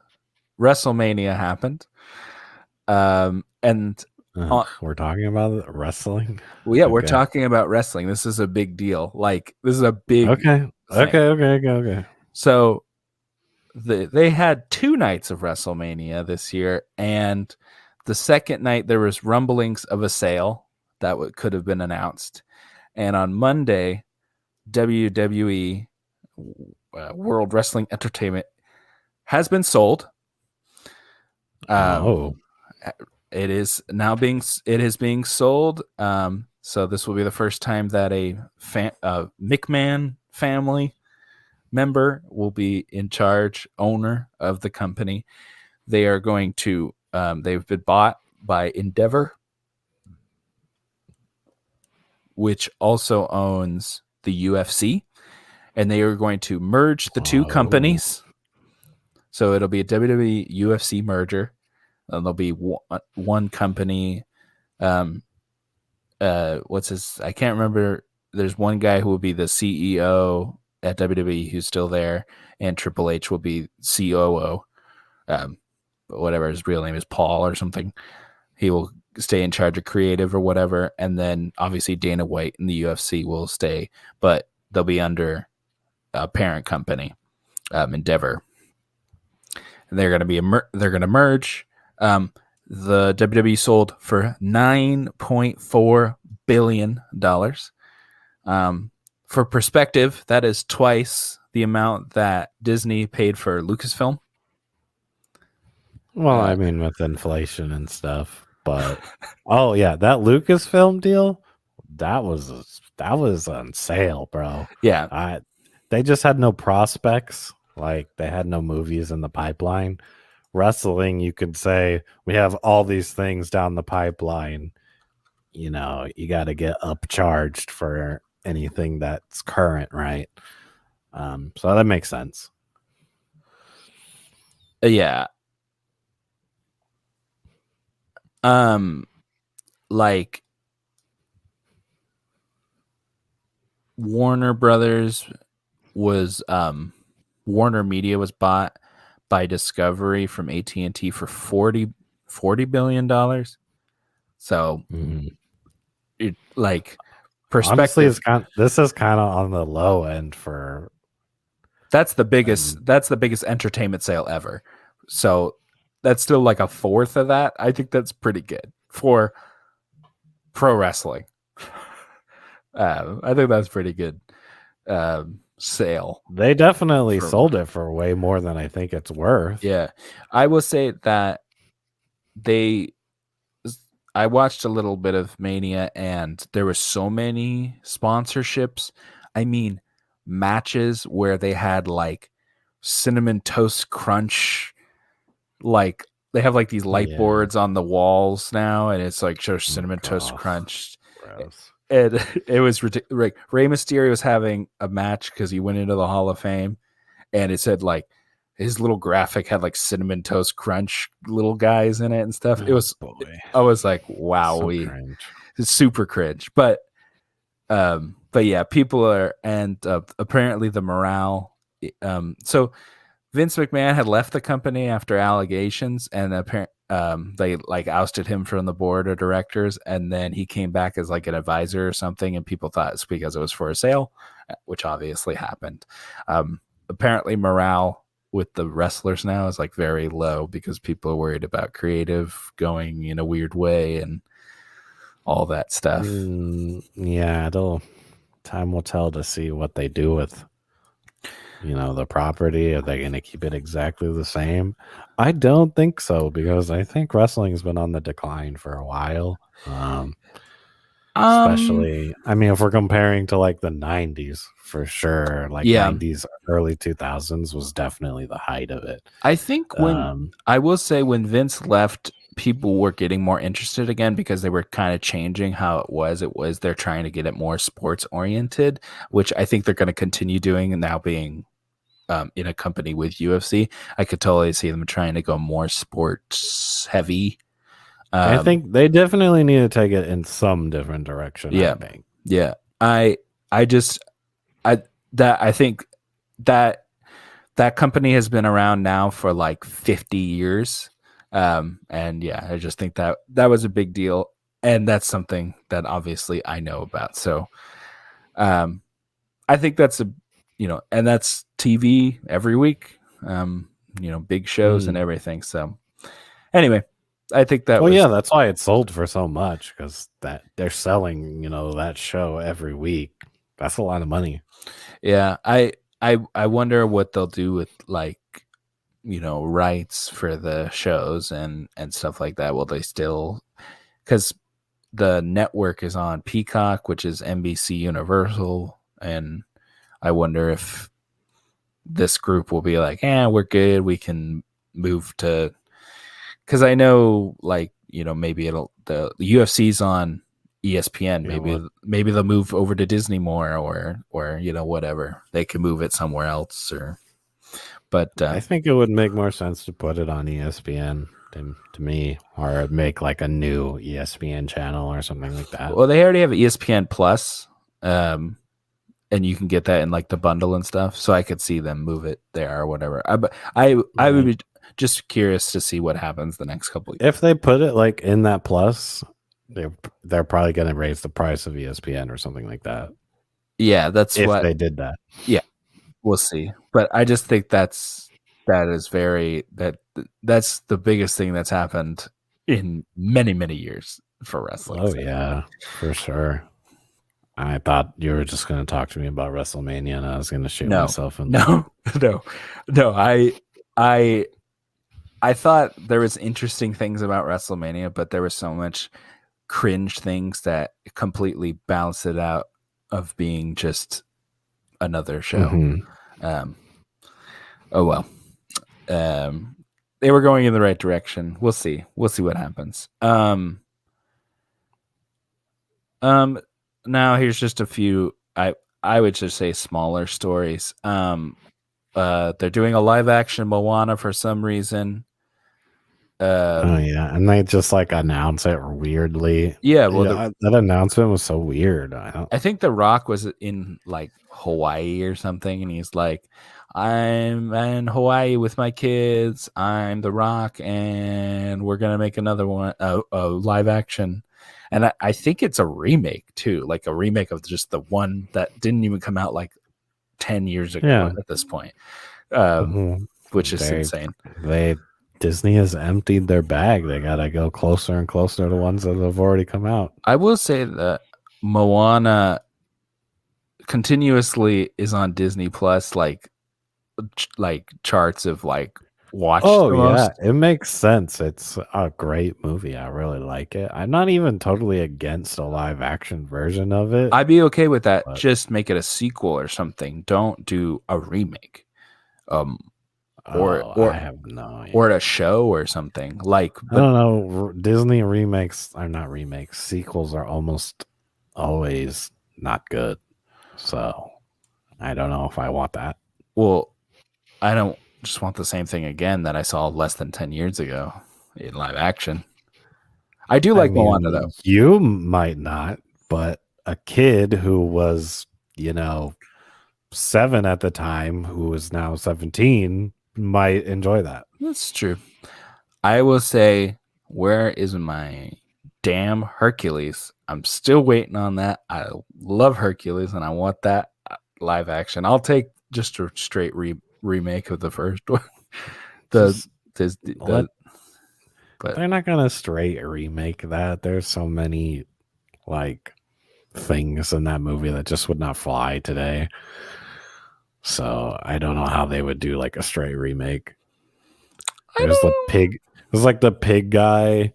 WrestleMania happened. And we're talking about wrestling. Well, yeah, we're talking about wrestling. This is a big deal. Like, this is a big. Okay. So they had 2 nights of WrestleMania this year, and the second night there was rumblings of a sale that could have been announced, and on Monday, WWE World Wrestling Entertainment has been sold. It is being sold. So this will be the first time that a McMahon family member will be in charge, owner of the company. They are going to, they've been bought by Endeavor, which also owns the UFC, and they are going to merge the two companies. So it'll be a WWE UFC merger. And there'll be one company. What's his? I can't remember. There's one guy who will be the CEO at WWE who's still there, and Triple H will be COO. But whatever his real name is, Paul or something. He will stay in charge of creative or whatever, and then obviously Dana White in the UFC will stay, but they'll be under a parent company, Endeavor. And they're going to merge. the WWE sold for $9.4 billion. For perspective, that is twice the amount that Disney paid for Lucasfilm. Well, I mean, with inflation and stuff, but oh yeah, that Lucasfilm deal, that was on sale, bro. Yeah, they just had no prospects. Like they had no movies in the pipeline. Wrestling, you could say we have all these things down the pipeline. You know, you got to get upcharged for anything that's current, right? So that makes sense. Yeah. Like Warner Brothers was Warner Media was bought by Discovery from AT&T for $40 billion. So it, like perspective, honestly, this is kind of on the low end for that's the biggest entertainment sale ever. So that's still like a fourth of that. I think that's pretty good for pro wrestling. I think that's pretty good sale. They definitely sold it for way more than I think it's worth. Yeah. I will say that I watched a little bit of Mania and there were so many sponsorships. I mean, matches where they had like Cinnamon Toast Crunch, like they have like these light boards on the walls now, and it's like shows Cinnamon Toast Crunch. Gross. And it was ridiculous. Like Rey Mysterio was having a match because he went into the Hall of Fame, and it said like his little graphic had like Cinnamon Toast Crunch little guys in it and stuff. It was, I was like, wow, it's super cringe. But yeah, people are, and apparently the morale. So Vince McMahon had left the company after allegations, and apparently they like ousted him from the board of directors, and then he came back as like an advisor or something, and people thought it's because it was for a sale, which obviously happened. Apparently morale with the wrestlers now is like very low because people are worried about creative going in a weird way and all that stuff. Yeah, time will tell to see what they do with the property. Are they going to keep it exactly the same? I don't think so, because I think wrestling has been on the decline for a while. Especially, I mean, if we're comparing to like the 90s, for sure, like 90s, early 2000s was definitely the height of it. I think I will say when Vince left, people were getting more interested again because they were kind of changing how it was. They're trying to get it more sports oriented, which I think they're going to continue doing, and now being in a company with UFC, I could totally see them trying to go more sports heavy. I think they definitely need to take it in some different direction. Yeah, I think. Yeah, I think that company has been around now for like 50 years. And yeah, I just think that was a big deal, and that's something that obviously I know about. So, I think that's and that's TV every week, big shows and everything. So anyway, I think that yeah, that's why it sold for so much, because that they're selling, that show every week. That's a lot of money. Yeah. I wonder what they'll do with like, rights for the shows and stuff like that. Will they still, because the network is on Peacock, which is NBC Universal, and I wonder if this group will be like, we're good, we can move to, because I know like, maybe the UFC's on ESPN, maybe they'll move over to Disney more, or whatever, they can move it somewhere else, but I think it would make more sense to put it on ESPN to me, or make like a new ESPN channel or something like that. Well, they already have ESPN Plus, and you can get that in like the bundle and stuff. So I could see them move it there or whatever. I would be just curious to see what happens the next couple of years. If they put it like in that Plus, they're probably going to raise the price of ESPN or something like that. Yeah, that's if what they did that. Yeah, we'll see. But I just think that's the biggest thing that's happened in many, many years for wrestling. Oh, yeah, for sure. I thought you were just going to talk to me about WrestleMania, and I was going to shoot myself in the foot. No. I thought there was interesting things about WrestleMania, but there was so much cringe things that completely balanced it out of being just another show. Mm-hmm. Oh well. They were going in the right direction. We'll see what happens. Now here's just a few I would just say smaller stories. They're doing a live action Moana for some reason. Oh yeah, and they just like announce it weirdly. Yeah, well, that announcement was so weird. I think The Rock was in like Hawaii or something, and he's like, "I'm in Hawaii with my kids. I'm The Rock, and we're gonna make another one, a live action." And I think it's a remake too, like a remake of just the one that didn't even come out like 10 years ago at this point, which is insane. Disney has emptied their bag. They gotta go closer and closer to ones that have already come out. I will say that Moana continuously is on Disney Plus, like charts of like watched. Oh yeah, it makes sense. It's a great movie. I really like it. I'm not even totally against a live action version of it. I'd be okay with that. Just make it a sequel or something. Don't do a remake. Or I have no idea. Or a show or something like. I don't know. Disney remakes are not remakes. Sequels are almost always not good. So I don't know if I want that. Well, I don't just want the same thing again that I saw less than 10 years ago in live action. I do like Moana though. You might not, but a kid who was, 7 at the time, who is now 17, might enjoy that. That's true. I will say, where is my damn Hercules? I'm still waiting on that. I love Hercules and I want that live action. I'll take just a straight remake of the first one. But they're not gonna straight remake that. There's so many like things in that movie that just would not fly today. So I don't know how they would do like a straight remake. There's the pig. There's like the pig guy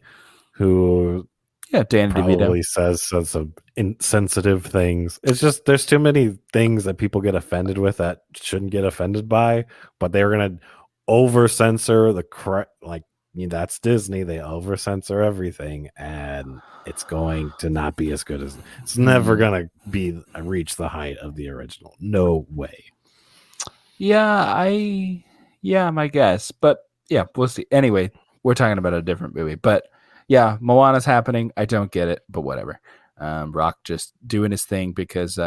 who Danny probably says some insensitive things. It's just there's too many things that people get offended with that shouldn't get offended by, but they're gonna over censor that's Disney. They over censor everything, and it's going to not be as good as it's never gonna reach the height of the original. No way. Yeah, my guess. But yeah, we'll see. Anyway, we're talking about a different movie. But yeah, Moana's happening. I don't get it, but whatever. Rock just doing his thing because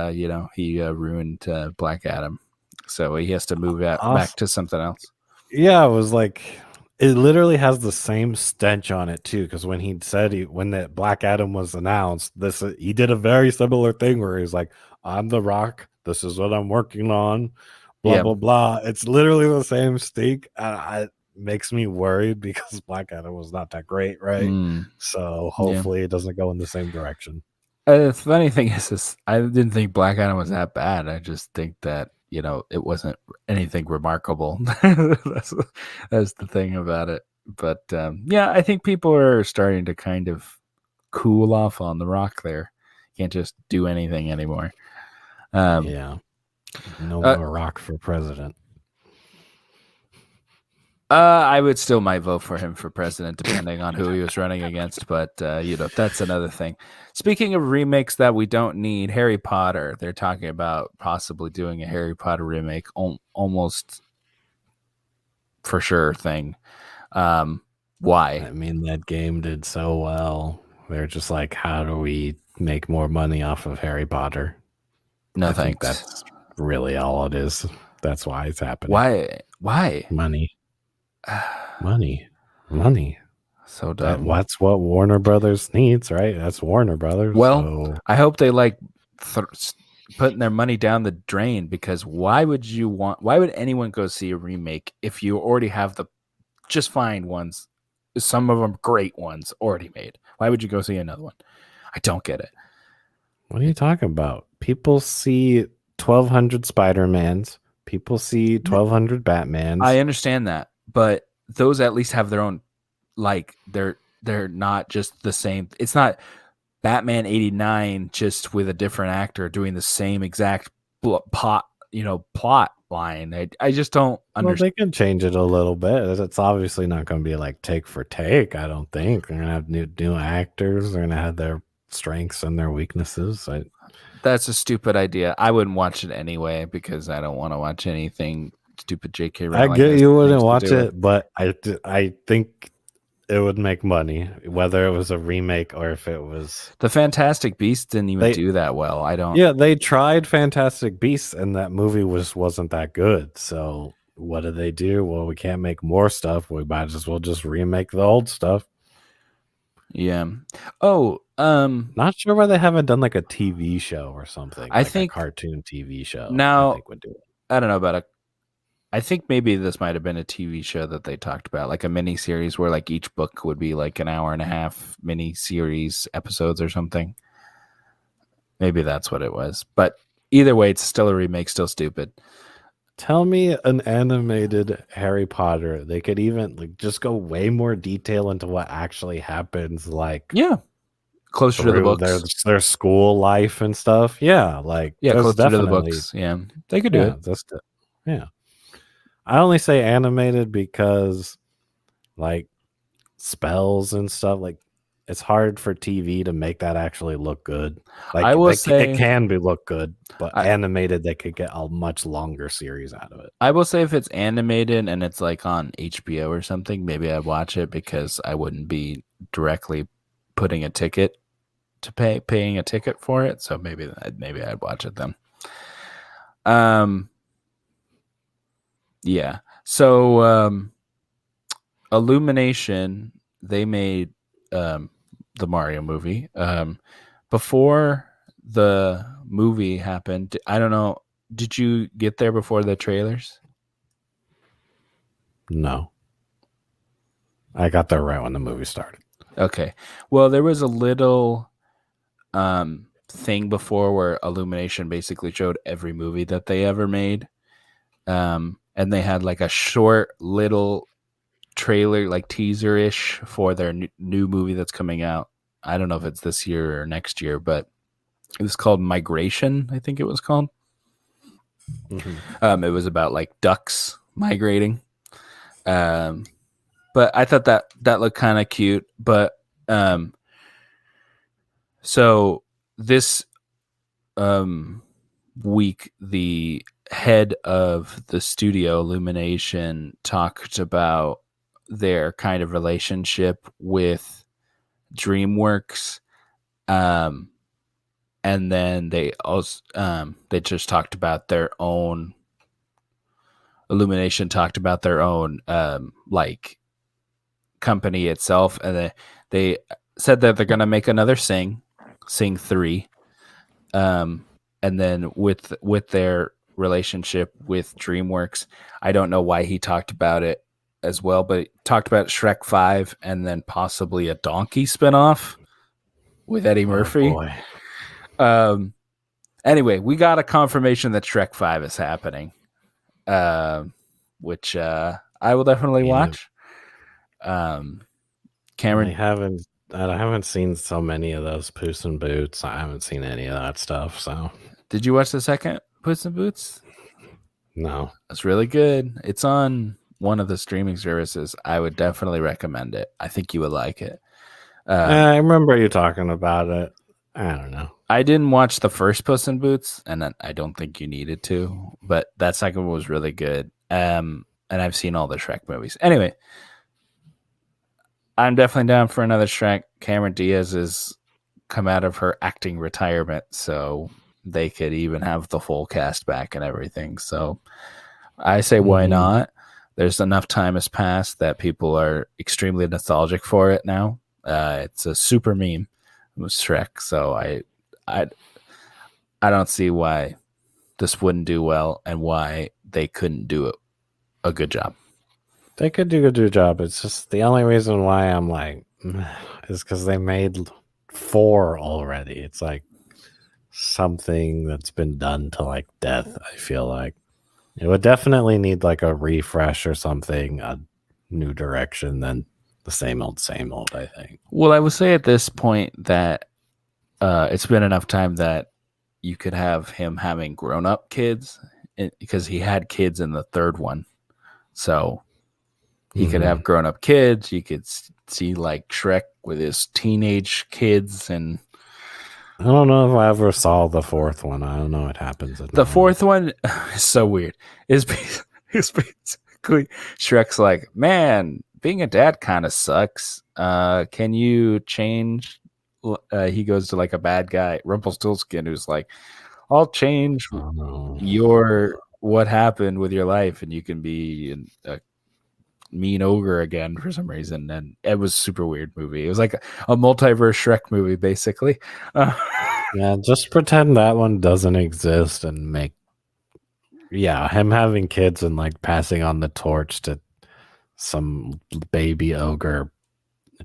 he ruined Black Adam, so he has to move back to something else. Yeah, it was like it literally has the same stench on it too. Because when he said when that Black Adam was announced, he did a very similar thing where he's like, "I'm the Rock. This is what I'm working on." Blah blah blah. It's literally the same stink. It makes me worried because Black Adam was not that great, right? So hopefully it doesn't go in the same direction. The funny thing is I didn't think Black Adam was that bad. I just think that it wasn't anything remarkable. That's the thing about it. But I think people are starting to kind of cool off on the Rock there. Can't just do anything anymore. No more Rock for president. I would still might vote for him for president, depending on who he was running against. But that's another thing. Speaking of remakes that we don't need, Harry Potter. They're talking about possibly doing a Harry Potter remake, almost for sure thing. Why? I mean, that game did so well. They're just like, how do we make more money off of Harry Potter? No thanks. That's really all it is. That's why it's happening. Why? Money. So dumb. That's what Warner Brothers needs, right? That's Warner Brothers. Well, I hope they putting their money down the drain, because why would anyone go see a remake if you already have the just fine ones some of them great ones already made. Why would you go see another one? I don't get it. What are you talking about? People see 1,200 Spider-Mans. People see 1,200 Batmans. I understand that, but those at least have their own, like, they're not just the same. It's not Batman 89 just with a different actor doing the same exact plot line. I just don't understand. Well, they can change it a little bit. It's obviously not going to be like take for take. I don't think they're going to have new actors. They're going to have their strengths and their weaknesses. That's a stupid idea. I wouldn't watch it anyway because I don't want to watch anything stupid J.K. Rowling. I get you wouldn't watch it, but I think it would make money, whether it was a remake or if it was... The Fantastic Beasts didn't even do that well. I don't... Yeah, they tried Fantastic Beasts, and that movie wasn't that good. So what did they do? Well, we can't make more stuff. We might as well just remake the old stuff. Yeah. Oh, not sure why they haven't done like a TV show or something. I think a cartoon TV show. Now, I think would do it. I don't know about I think maybe this might have been a TV show that they talked about, like a mini series where like each book would be like an hour and a half mini series episodes or something. Maybe that's what it was. But either way, it's still a remake, still stupid. Tell me an animated Harry Potter. They could even like just go way more detail into what actually happens. Like, yeah, closer to the books, their school life and stuff. Yeah, like closer to the books. Yeah, they could do it. Yeah. I only say animated because, like, spells and stuff. Like, it's hard for TV to make that actually look good. Like, I will say it can look good, but animated, they could get a much longer series out of it. I will say if it's animated and it's like on HBO or something, maybe I'd watch it because I wouldn't be directly putting a ticket to paying a ticket for it. So maybe I'd watch it then. Yeah. So Illumination, they made the Mario movie. Before the movie happened, I don't know, did you get there before the trailers? No. I got there right when the movie started. Okay. Well, there was a little thing before where Illumination basically showed every movie that they ever made. And they had like a short little trailer, like teaser-ish for their new movie that's coming out. I don't know if it's this year or next year, but it was called Migration, I think it was called. Mm-hmm. It was about like ducks migrating. But I thought that looked kind of cute. But so this week, the head of the studio, Illumination, talked about their kind of relationship with DreamWorks, and then they also they just talked about their own. Illumination talked about their own like company itself, and they said that they're going to make another Sing 3, and then with their relationship with DreamWorks, I don't know why he talked about it as well, but he talked about Shrek 5 and then possibly a Donkey spinoff with Eddie Murphy. Anyway, we got a confirmation that Shrek 5 is happening, which I will definitely watch. Cameron, I haven't seen so many of those Puss in Boots. I haven't seen any of that stuff. So, did you watch the second Puss in Boots? No, it's really good. It's on one of the streaming services. I would definitely recommend it. I think you would like it. I remember you talking about it. I don't know. I didn't watch the first Puss in Boots, and I don't think you needed to, but that second one was really good. And I've seen all the Shrek movies. Anyway, I'm definitely down for another Shrek. Cameron Diaz has come out of her acting retirement, so they could even have the full cast back and everything. So I say, why not? There's enough time has passed that people are extremely nostalgic for it now. It's a super meme with Shrek, so I don't see why this wouldn't do well and why they couldn't do a good job. They could do a good job. It's just the only reason why I'm like, is because they made 4 already. It's like something that's been done to like death. I feel like it would definitely need like a refresh or something, a new direction than the same old, I think. Well, I would say at this point that it's been enough time that you could have him having grown up kids because he had kids in the third one. So he could have grown up kids. You could see like Shrek with his teenage kids. And I don't know if I ever saw the 4th one. I don't know what happens. The 4th one is so weird. It's basically Shrek's like, man, being a dad kind of sucks. Can you change? He goes to like a bad guy, Rumpelstiltskin, who's like, I'll change your what happened with your life, and you can be a mean ogre again for some reason. And it was a super weird movie. It was like a multiverse Shrek movie, basically. Yeah, just pretend that one doesn't exist and make him having kids and like passing on the torch to some baby ogre,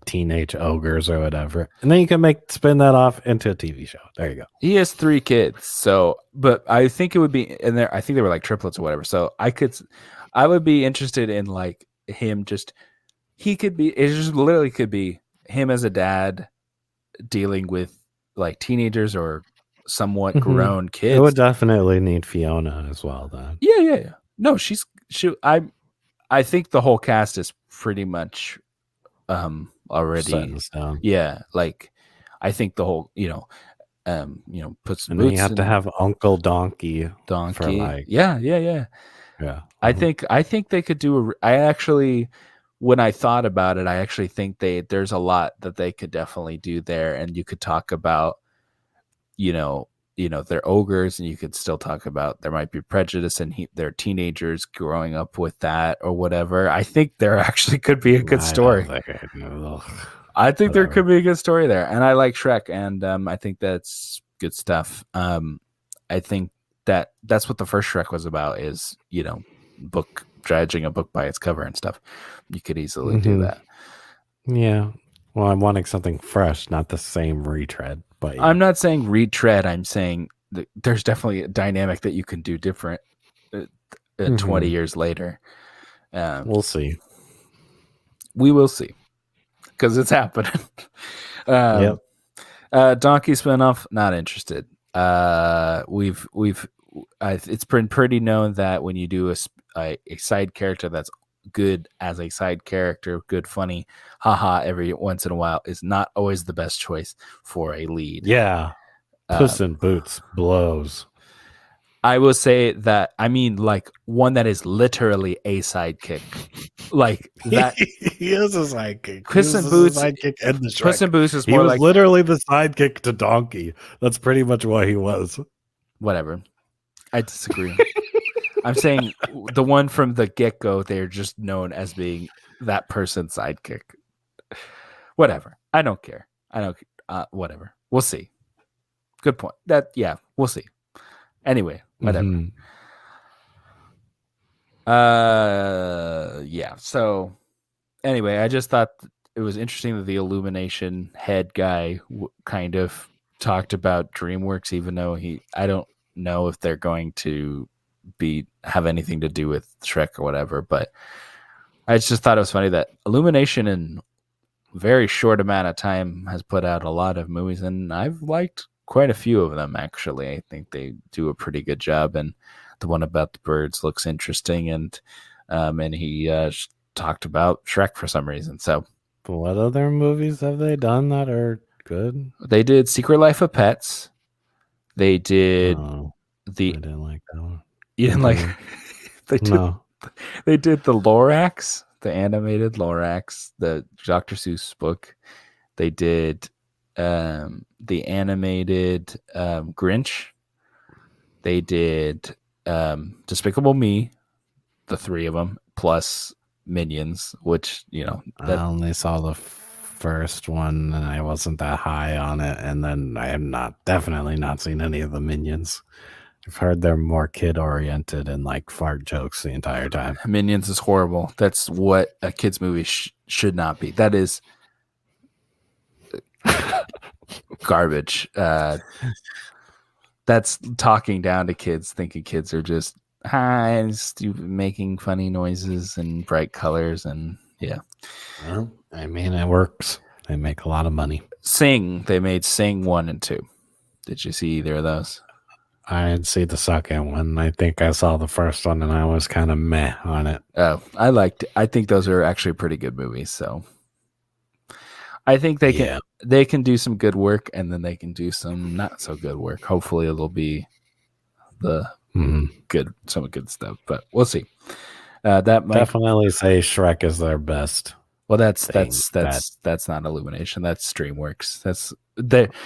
teenage ogres or whatever, and then you can spin that off into a TV show. There you go. He has 3 kids, so but I think it would be in there. I think they were like triplets or whatever. So I would be interested in like him. He could be. It just literally could be him as a dad dealing with like teenagers or somewhat grown kids. It would definitely need Fiona as well. Then yeah. No, she. I think the whole cast is pretty much already set in stone. Yeah, like I think the whole puts. And then you have to have Uncle Donkey. For like yeah. I think they could do I actually, when I thought about it, I actually think there's a lot that they could definitely do there, and you could talk about they're ogres, and you could still talk about there might be prejudice and they're teenagers growing up with that or whatever. I think there actually could be a good story. I think there could be a good story there, and I like Shrek, and I think that's good stuff. I think that's what the first Shrek was about, is book judging a book by its cover and stuff. You could easily do that. Yeah. Well, I'm wanting something fresh, not the same retread. But I'm not saying retread. I'm saying that there's definitely a dynamic that you can do different 20 years later. We'll see. We will see, because it's happening. Yep. Donkey spinoff, not interested. It's been pretty known that when you do a side character that's good as a side character, good, funny, haha, every once in a while, is not always the best choice for a lead. Yeah. Puss in Boots blows. I will say that, I mean, like one that is literally a sidekick. Like that. He is a sidekick. Puss in Boots. Puss in Boots is more like. He was literally the sidekick to Donkey. That's pretty much what he was. Whatever. I disagree. I'm saying the one from the get-go, they're just known as being that person's sidekick. Whatever. I don't care. Whatever. We'll see. Good point. We'll see. Anyway, whatever. So anyway, I just thought it was interesting that the Illumination head guy kind of talked about DreamWorks, even though I don't know if they're going to have anything to do with Shrek or whatever, but I just thought it was funny that Illumination in a very short amount of time has put out a lot of movies, and I've liked quite a few of them, actually. I think they do a pretty good job, and the one about the birds looks interesting, and he talked about Shrek for some reason. So what other movies have they done that are good? They did Secret Life of Pets. They did I didn't like that one. You didn't like They did the Lorax, the animated Lorax, the Dr. Seuss book. They did the animated Grinch. They did Despicable Me, the 3 of them, plus Minions, which, I only saw the first one and I wasn't that high on it, and then I have definitely not seen any of the Minions. I've heard they're more kid oriented and like fart jokes the entire time. Minions is horrible. That's what a kids movie should not be. That is garbage. That's talking down to kids, thinking kids are just stupid, making funny noises and bright colors, and yeah. Well, I mean, it works. They make a lot of money. Sing. They made Sing 1 and 2. Did you see either of those? I didn't see the second one. I think I saw the first one, and I was kind of meh on it. Oh, I think those are actually pretty good movies. So I think they can do some good work, and then they can do some not so good work. Hopefully, it'll be the some good stuff, but we'll see. That might definitely say Shrek is their best. Well, that's not Illumination. That's DreamWorks.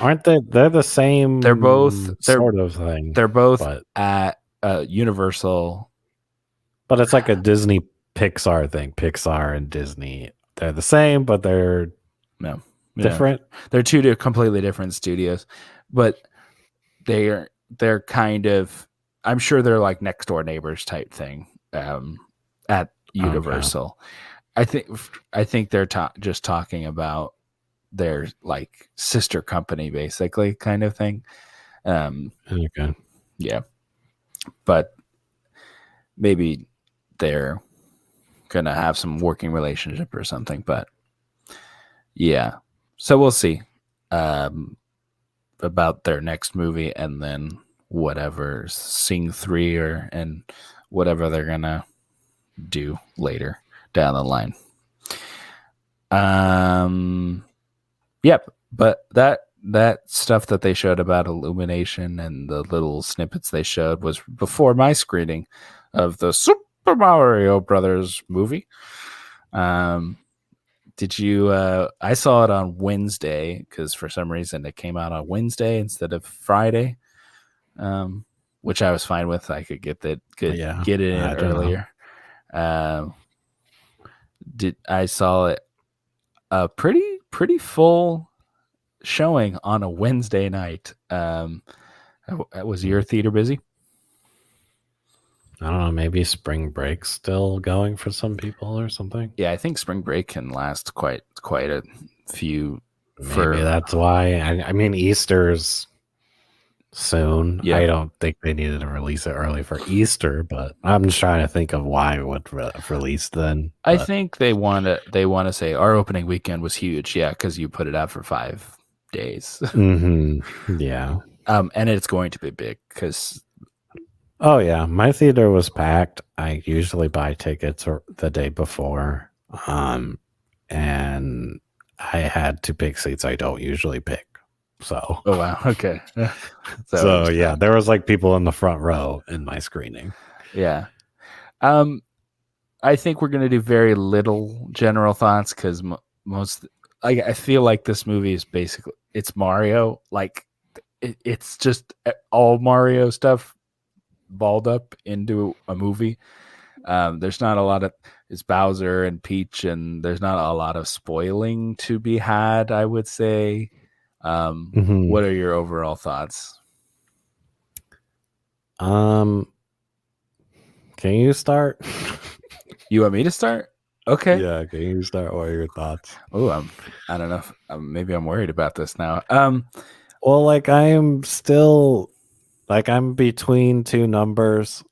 Aren't they? They're the same. They're both sort of thing. They're both at Universal, but it's like a Disney Pixar thing. Pixar and Disney, they're the same, but they're different. They're two completely different studios, but they're kind of. I'm sure they're like next door neighbors type thing at Universal. Okay. I think they're just talking about their like sister company, basically, kind of thing. Okay. Yeah, but maybe they're gonna have some working relationship or something. But yeah, so we'll see about their next movie, and then whatever Sing 3 and whatever they're gonna do later down the line. Yep, but that stuff that they showed about Illumination and the little snippets they showed was before my screening of the Super Mario Brothers movie. Did you I saw it on Wednesday because for some reason it came out on Wednesday instead of Friday, which I was fine with. I could get it in earlier. I saw it a pretty full showing on a Wednesday night. Was your theater busy? I don't know, maybe spring break's still going for some people or something. Yeah, I think spring break can last quite a few. Maybe that's why. I mean, Easter's soon. Yeah. I don't think they needed to release it early for Easter, but I'm just trying to think of why it would release then. I think they want to say our opening weekend was huge, yeah, because you put it out for 5 days. Yeah. And it's going to be big because. Oh yeah, my theater was packed. I usually buy tickets the day before, and I had to pick seats I don't usually pick. So. Oh wow. Okay. So yeah, there was like people in the front row in my screening. Yeah. I think we're gonna do very little general thoughts because I feel like this movie is basically it's Mario. Like it's just all Mario stuff balled up into a movie. There's not a lot of it's Bowser and Peach, and there's not a lot of spoiling to be had, I would say. What are your overall thoughts? Can you start? You want me to start? Okay. Yeah, can you start? What are your thoughts? Oh, I don't know. Maybe I'm worried about this now. Well, like I am still like I'm between two numbers,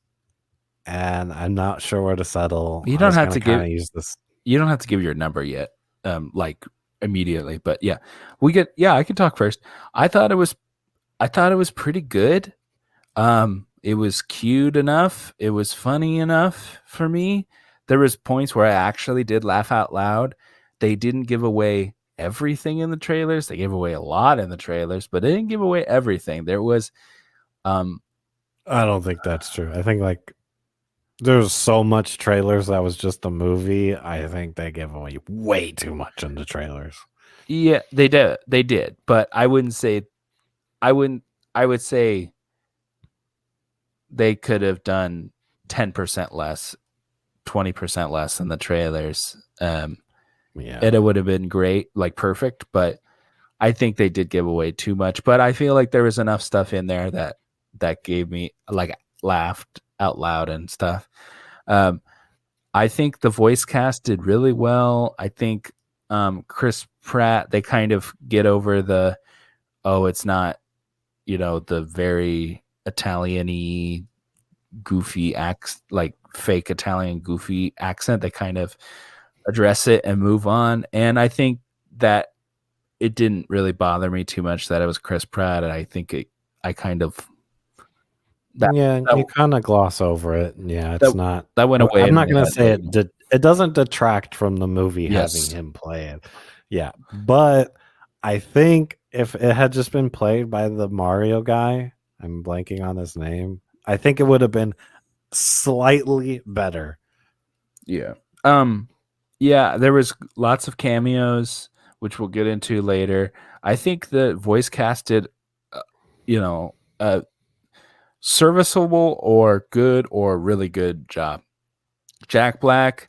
and I'm not sure where to settle. You don't have to use this. You don't have to give your number yet. Like immediately, but yeah, I can talk first. I thought it was pretty good. It was cute enough. It was funny enough for me. There was points where I actually did laugh out loud. They didn't give away everything in the trailers. They gave away a lot in the trailers, but they didn't give away everything. There was, I don't think that's true. I think like there's so much trailers that was just a movie. I think they give away way too much in the trailers. Yeah, they did. But I would say they could have done 10% less, 20% less than the trailers. Yeah. And it would have been great, like perfect. But I think they did give away too much. But I feel like there was enough stuff in there that that gave me like laughed out loud and stuff. I think the voice cast did really well. I think Chris Pratt, they kind of get over the, it's not, the very Italian-y goofy like fake Italian goofy accent. They kind of address it and move on. And I think that it didn't really bother me too much that it was Chris Pratt. And I think I kind of, you kind of gloss over it. Yeah, it's not. That went away. I'm not going to say it. It doesn't detract from the movie having him play it. Yeah, but I think if it had just been played by the Mario guy, I'm blanking on his name, I think it would have been slightly better. Yeah. Yeah, there was lots of cameos, which we'll get into later. I think the voice cast did, serviceable or good or really good job. Jack Black,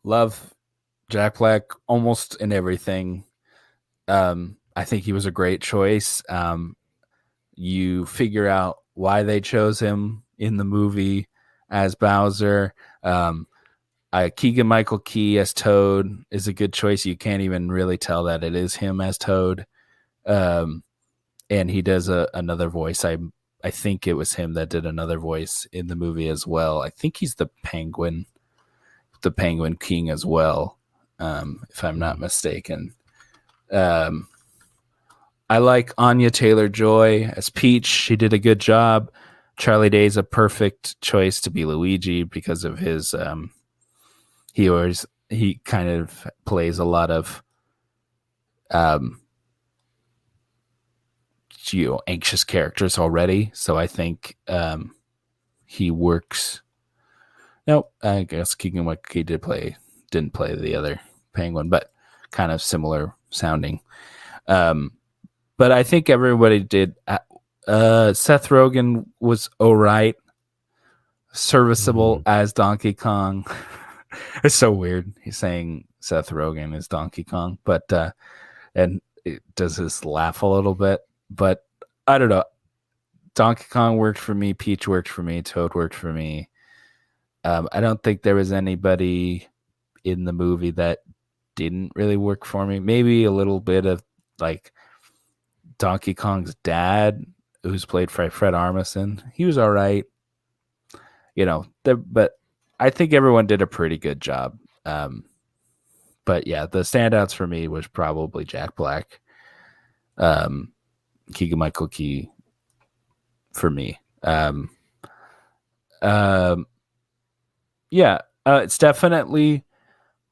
love Jack Black almost in everything. I think he was a great choice. You figure out why they chose him in the movie as Bowser. Keegan-Michael Key as Toad is a good choice. You can't even really tell that it is him as Toad. And he does another voice. I think it was him that did another voice in the movie as well. I think he's the Penguin King as well, if I'm not mistaken. I like Anya Taylor-Joy as Peach. She did a good job. Charlie Day's a perfect choice to be Luigi because of his he kind of plays a lot of anxious characters already, so I think he works. No, I guess Keegan-Michael Key didn't play the other Penguin, but kind of similar sounding. But I think everybody did. Seth Rogen was all right, serviceable as Donkey Kong. It's so weird. He's saying Seth Rogen is Donkey Kong, but and it does his laugh a little bit. But I don't know. Donkey Kong worked for me. Peach worked for me. Toad worked for me. I don't think there was anybody in the movie that didn't really work for me. Maybe a little bit of like Donkey Kong's dad, who's played by Fred Armisen. He was all right. But I think everyone did a pretty good job. But yeah, the standouts for me was probably Jack Black, Keegan-Michael Key for me. It's definitely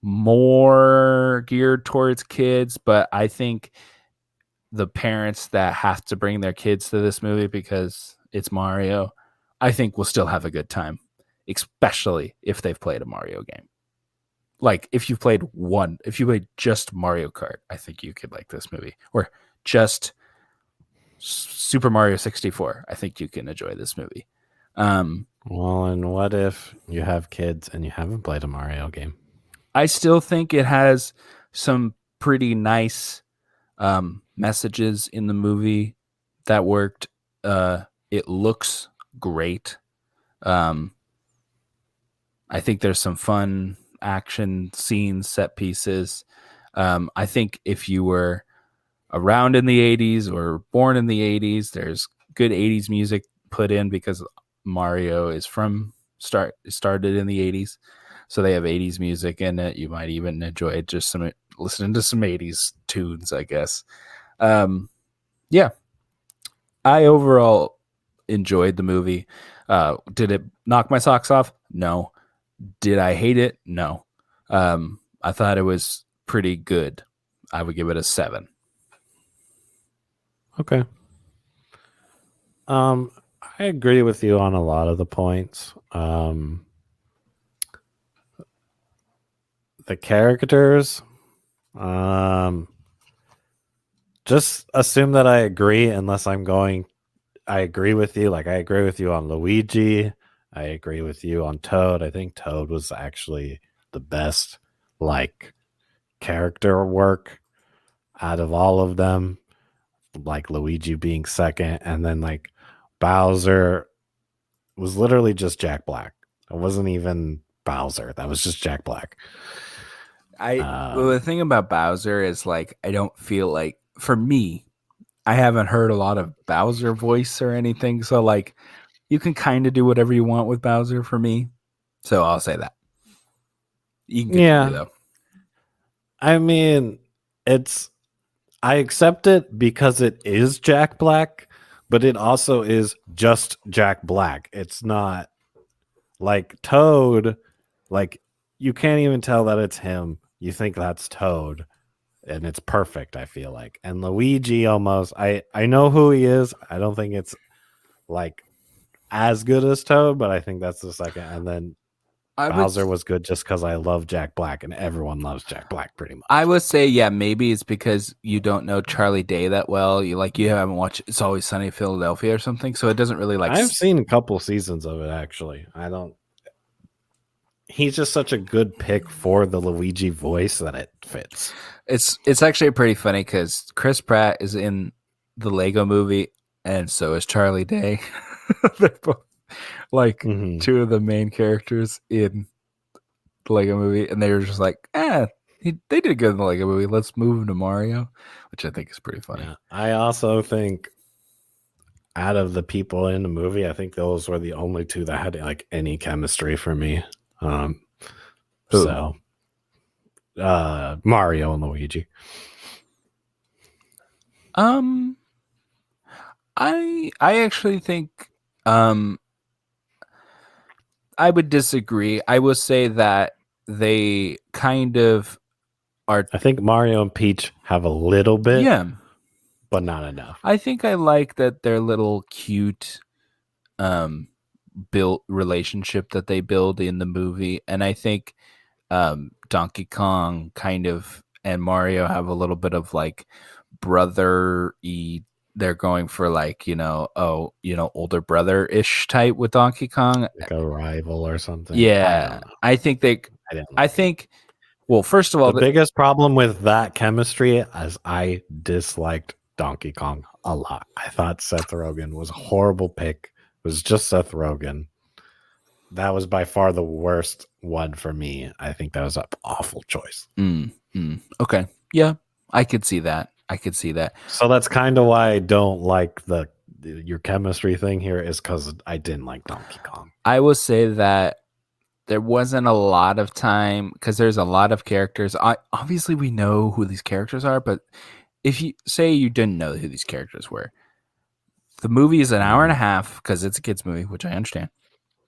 more geared towards kids, but I think the parents that have to bring their kids to this movie because it's Mario, I think will still have a good time, especially if they've played a Mario game. Like if you played just Mario Kart, I think you could like this movie, or just Super Mario 64. I think you can enjoy this movie. Well, and what if you have kids and you haven't played a Mario game? I still think it has some pretty nice messages in the movie that worked. It looks great. I think there's some fun action scenes, set pieces. I think if you were around in the 80s or born in the 80s, there's good 80s music put in because Mario is started in the 80s. So they have 80s music in it. You might even enjoy just listening to some 80s tunes, I guess. Yeah. I overall enjoyed the movie. Did it knock my socks off? No. Did I hate it? No. I thought it was pretty good. I would give it a 7. Okay. I agree with you on a lot of the points. The characters, just assume that I agree unless I agree with you. Like I agree with you on Luigi. I agree with you on Toad. I think Toad was actually the best character work out of all of them. Like Luigi being second, and then Bowser was literally just Jack Black. It wasn't even Bowser. That was just Jack Black. Well, the thing about Bowser is like I don't feel like, for me, I haven't heard a lot of Bowser voice or anything, so like you can kind of do whatever you want with Bowser for me. So I'll say that. You can continue, though. I mean, I accept it because it is Jack Black, but it also is just Jack Black. It's not like Toad, like you can't even tell that it's him. You think that's Toad, and it's perfect, I feel like. And Luigi almost, I know who he is. I don't think it's like as good as Toad, but I think that's the second. And then Bowser was good just because I love Jack Black, and everyone loves Jack Black pretty much. I would say, yeah, maybe it's because you don't know Charlie Day that well. You haven't watched It's Always Sunny in Philadelphia or something, so it doesn't really like. I've seen a couple seasons of it actually. He's just such a good pick for the Luigi voice that it fits. It's actually pretty funny because Chris Pratt is in the Lego Movie, and so is Charlie Day. They're both two of the main characters in the Lego Movie, and they were just like, they did good in the Lego Movie. Let's move him to Mario, which I think is pretty funny. Yeah. I also think out of the people in the movie, I think those were the only two that had like any chemistry for me. So Mario and Luigi. I actually think I would disagree. I will say that they kind of are. I think Mario and Peach have a little bit, but not enough. I think I like that their little cute built relationship that they build in the movie, and I think Donkey Kong kind of and Mario have a little bit of like brother-y. They're going for like older brother-ish type with Donkey Kong, like a rival or something. Yeah, I think well, first of all, the biggest problem with that chemistry is I disliked Donkey Kong a lot. I thought Seth Rogen was a horrible pick. It was just Seth Rogen. That was by far the worst one for me. I think that was an awful choice. Okay. Yeah, I could see that. So that's kind of why I don't like your chemistry thing here, is because I didn't like Donkey Kong. I will say that there wasn't a lot of time because there's a lot of characters. Obviously, we know who these characters are, but if you say you didn't know who these characters were, the movie is an hour and a half because it's a kids movie, which I understand,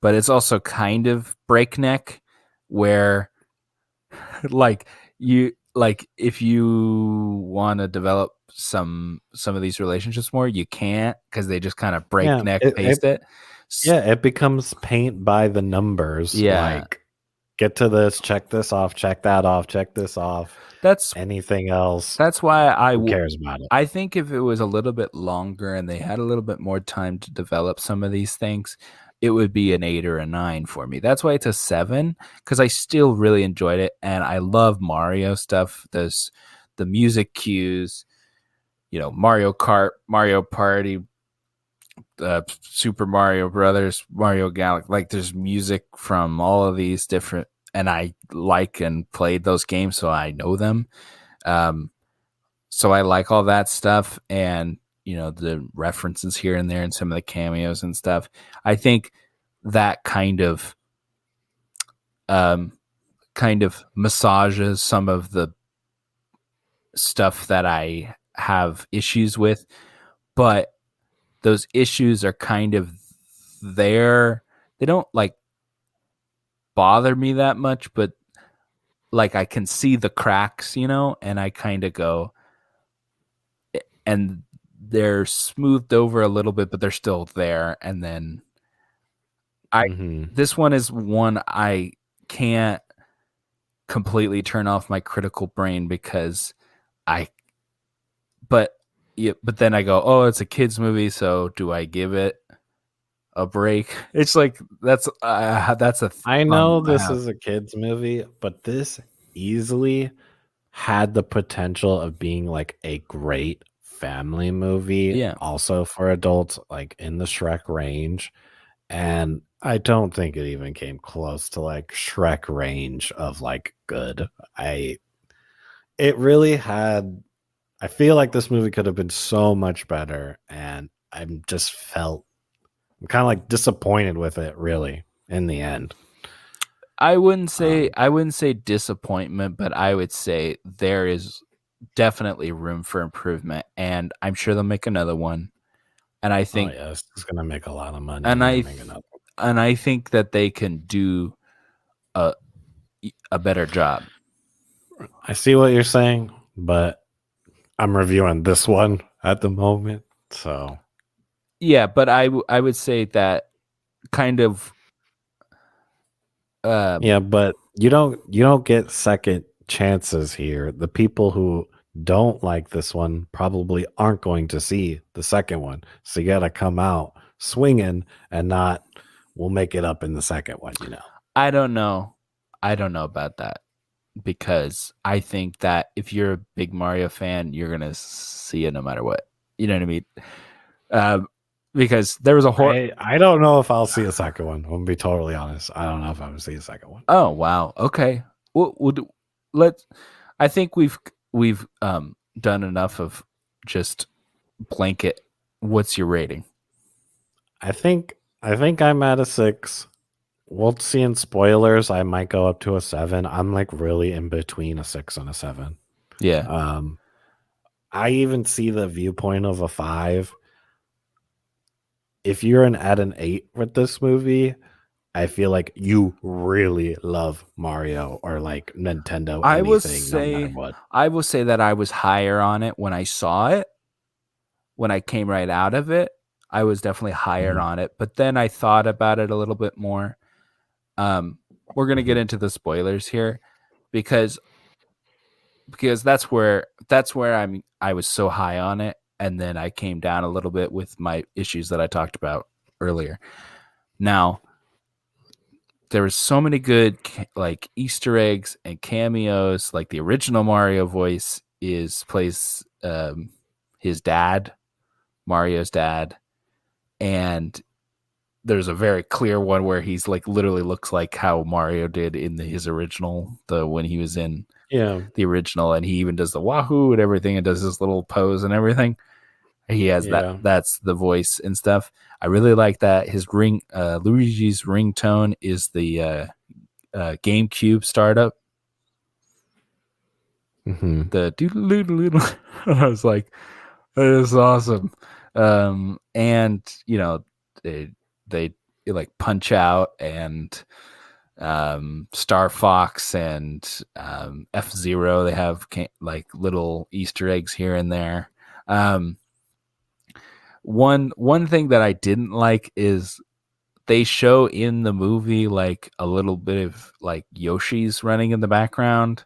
but it's also kind of breakneck where if you want to develop some of these relationships more, you can't because they just kind of breakneck paste it. Yeah, it becomes paint by the numbers. Yeah. Like, get to this, check this off, check that off, check this off. That's anything else. That's why who cares about it? I think if it was a little bit longer and they had a little bit more time to develop some of these things, it would be an 8 or a 9 for me. That's why it's a 7, because I still really enjoyed it. And I love Mario stuff. There's the music cues, Mario Kart, Mario Party, Super Mario Brothers, Mario Galaxy. Like, there's music from all of these different, and I like and played those games, so I know them. So I like all that stuff, and the references here and there, and some of the cameos and stuff. I think that kind of massages some of the stuff that I have issues with, but those issues are kind of there. They don't bother me that much, but I can see the cracks, and I kind of go, and they're smoothed over a little bit, but they're still there. And then this one is one I can't completely turn off my critical brain because but then I go, oh, it's a kids movie, so do I give it a break? It's like that's a. I know this is a kids movie, but this easily had the potential of being like a great family movie, Yeah. also for adults, like in the Shrek range. And I don't think it even came close to like Shrek range of like good. It really had, I feel like this movie could have been so much better, and I'm kind of like disappointed with it really in the end. I wouldn't say disappointment, but I would say there is definitely room for improvement, and I'm sure they'll make another one. And I think it's going to make a lot of money. And I think that they can do a better job. I see what you're saying, but I'm reviewing this one at the moment, so yeah. But I would say that kind of. Yeah, but you don't get second chances here. The people who don't like this one probably aren't going to see the second one, so you got to come out swinging and not. We'll make it up in the second one. I don't know about that, because I think that if you're a big Mario fan, you're gonna see it no matter what. You know what I mean? Because there was a horror. I don't know if I'll see a second one. I'm gonna be totally honest. I don't know if I'm gonna see a second one. Oh wow. Okay. I think we've done enough of just blanket. What's your rating? I think I'm at a 6. We'll see in spoilers. I might go up to a 7. I'm like really in between a 6 and a 7. Yeah. I even see the viewpoint of a 5. If you're at an 8 with this movie, I feel like you really love Mario or like Nintendo. I will say that I was higher on it when I saw it. When I came right out of it, I was definitely higher on it. But then I thought about it a little bit more. We're gonna get into the spoilers here because that's where I was so high on it, and then I came down a little bit with my issues that I talked about earlier. Now, there was so many good like Easter eggs and cameos. Like the original Mario voice plays his dad, Mario's dad, and there's a very clear one where he's like literally looks like how Mario did in his original, when he was in the original, and he even does the wahoo and everything and does his little pose and everything. He has that's the voice and stuff. I really like that. His Luigi's ringtone is the GameCube startup. Mm-hmm. The doodle. I was like, that is awesome. And they like Punch Out and Star Fox and F-Zero. They have like little Easter eggs here and there. One thing that I didn't like is they show in the movie like a little bit of like Yoshi's running in the background,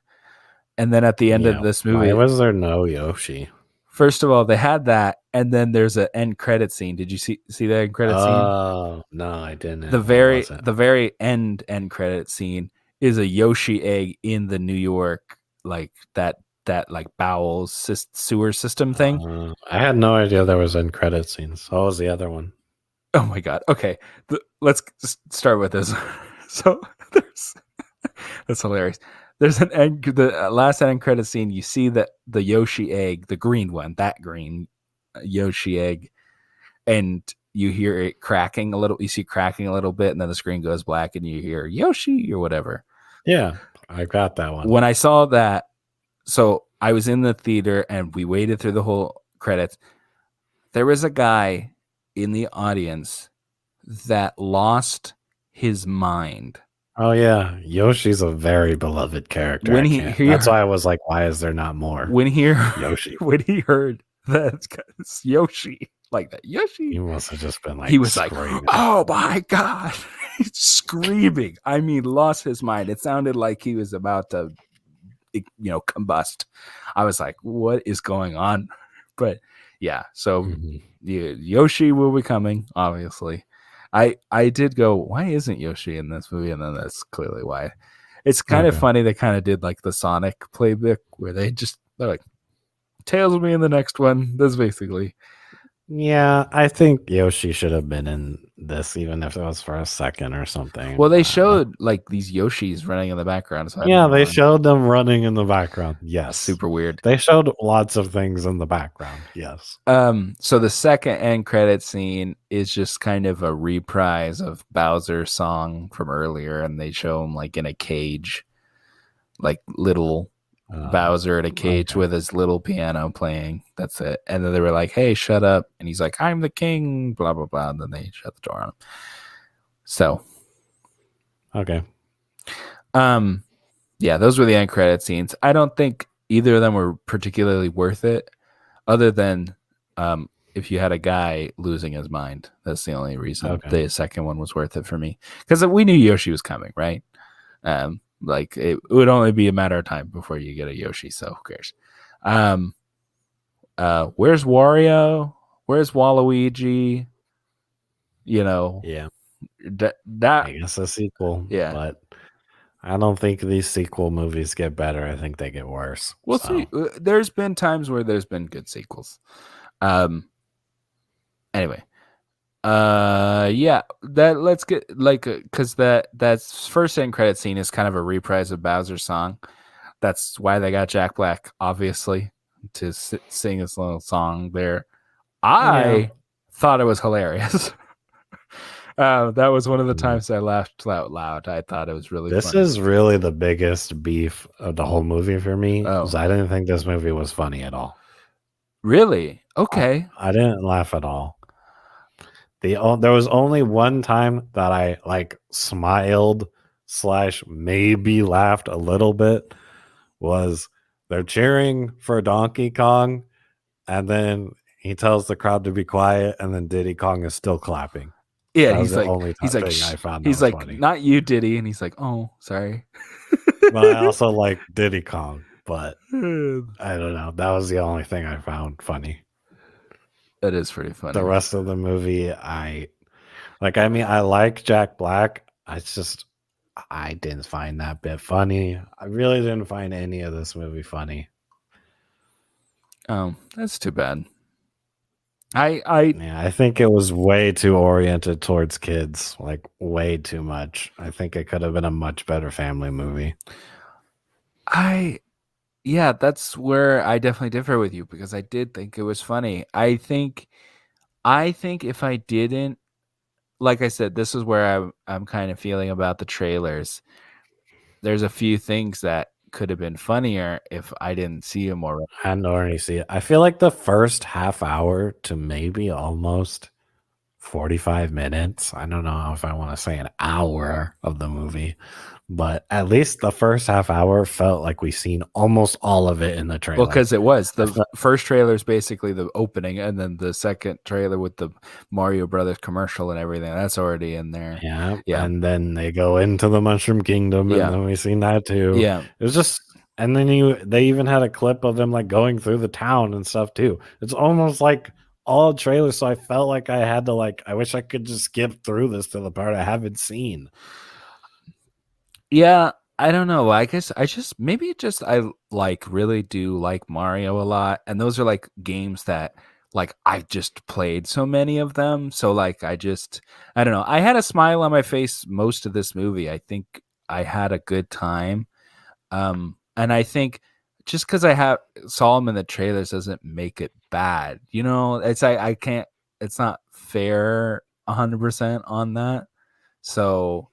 and then at the end of this movie, why was there no Yoshi? First of all, they had that, and then there's an end credit scene. Did you see the end credit scene? Oh no, I didn't. The very end credit scene is a Yoshi egg in the New York like that like bowel sewer system thing. I had no idea there was end credit scenes. What was the other one? Oh my god. Okay, let's start with this. So that's hilarious. There's the last end credit scene. You see that the Yoshi egg, the green one, that green Yoshi egg, and you hear it cracking a little. You see cracking a little bit, and then the screen goes black, and you hear Yoshi or whatever. Yeah, I got that one. When I saw that, so I was in the theater, and we waited through the whole credits. There was a guy in the audience that lost his mind. Oh yeah, Yoshi's a very beloved character. That's why I was like, why is there not more? When he Yoshi, when he heard that it's Yoshi, like that Yoshi, he must have just been like, he was screaming. Like, oh my god, he's screaming. I mean, lost his mind. It sounded like he was about to, combust. I was like, what is going on? But yeah, so Yoshi will be coming, obviously. I did go, why isn't Yoshi in this movie? And then that's clearly why. It's kind of funny. They kind of did like the Sonic playbook where they're like, Tails will be in the next one. That's basically. Yeah, I think Yoshi should have been in this, even if it was for a second or something. Well, they showed like these Yoshis running in the background. So yeah, they showed them running in the background. Yes, super weird. They showed lots of things in the background. Yes. So the second end credit scene is just kind of a reprise of Bowser's song from earlier, and they show him like in a cage, like little Bowser in a cage with his little piano playing. That's it. And then they were like, "Hey, shut up!" And he's like, "I'm the king." Blah blah blah. And then they shut the door on him. So, okay. Yeah, those were the end credit scenes. I don't think either of them were particularly worth it, other than if you had a guy losing his mind. That's the only reason the second one was worth it for me, because we knew Yoshi was coming, right? Like it would only be a matter of time before you get a Yoshi, so who cares? Where's Wario? Where's Waluigi? You know, yeah, that I guess a sequel. Yeah, but I don't think these sequel movies get better. I think they get worse. We'll see. There's been times where there's been good sequels. Anyway, yeah, that let's get like because that's first end credit scene is kind of a reprise of Bowser's song. That's why they got Jack Black, obviously, to sing his little song there. I thought it was hilarious. That was one of the times I laughed out loud. I thought it was really This funny. is really the biggest beef of the whole movie for me. Because I didn't think this movie was funny at all. Really? Okay. I didn't laugh at all. There was only one time that I like smiled / maybe laughed a little bit. Was they're cheering for Donkey Kong, and then he tells the crowd to be quiet, and then Diddy Kong is still clapping. Yeah, he's like, I found he's like, funny. Not you, Diddy, and he's like, oh, sorry. But I also like Diddy Kong, but I don't know. That was the only thing I found funny. That is pretty funny. The rest of the movie, I like Jack Black. I didn't find that bit funny. I really didn't find any of this movie funny. Oh, that's too bad. I think it was way too oriented towards kids, like way too much. I think it could have been a much better family movie. Yeah, that's where I definitely differ with you, because I did think it was funny. I think if I didn't, like I said, this is where I'm kind of feeling about the trailers. There's a few things that could have been funnier if I didn't see them already. I hadn't already see it. I feel like the first half hour to maybe almost 45 minutes. I don't know if I want to say an hour of the movie, but at least the first half hour felt like we seen almost all of it in the trailer. Well, because it was the first trailer is basically the opening, and then the second trailer with the Mario Brothers commercial and everything, that's already in there. Yeah. And then they go into the Mushroom Kingdom, and then we seen that too. Yeah. It was just, and then they even had a clip of them like going through the town and stuff too. It's almost like all trailers, so I felt like I had to I wish I could just skip through this to the part I haven't seen. Yeah, I don't know. I guess I really do like Mario a lot, and those are like games that like I just played so many of them. So like I don't know. I had a smile on my face most of this movie. I think I had a good time. And I think just because I saw him in the trailers doesn't make it bad. You know, it's I can't. It's not fair 100% on that. So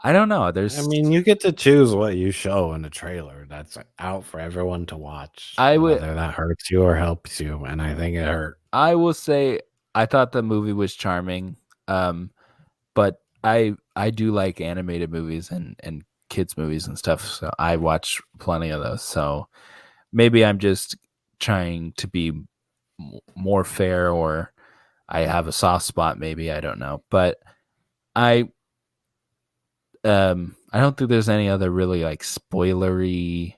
I don't know. You get to choose what you show in the trailer. That's out for everyone to watch. Whether that hurts you or helps you, and I think it hurt. I will say I thought the movie was charming, but I do like animated movies and kids movies and stuff, so I watch plenty of those. So maybe I'm just trying to be more fair, or I have a soft spot. Maybe, I don't know, but I don't think there's any other really like spoilery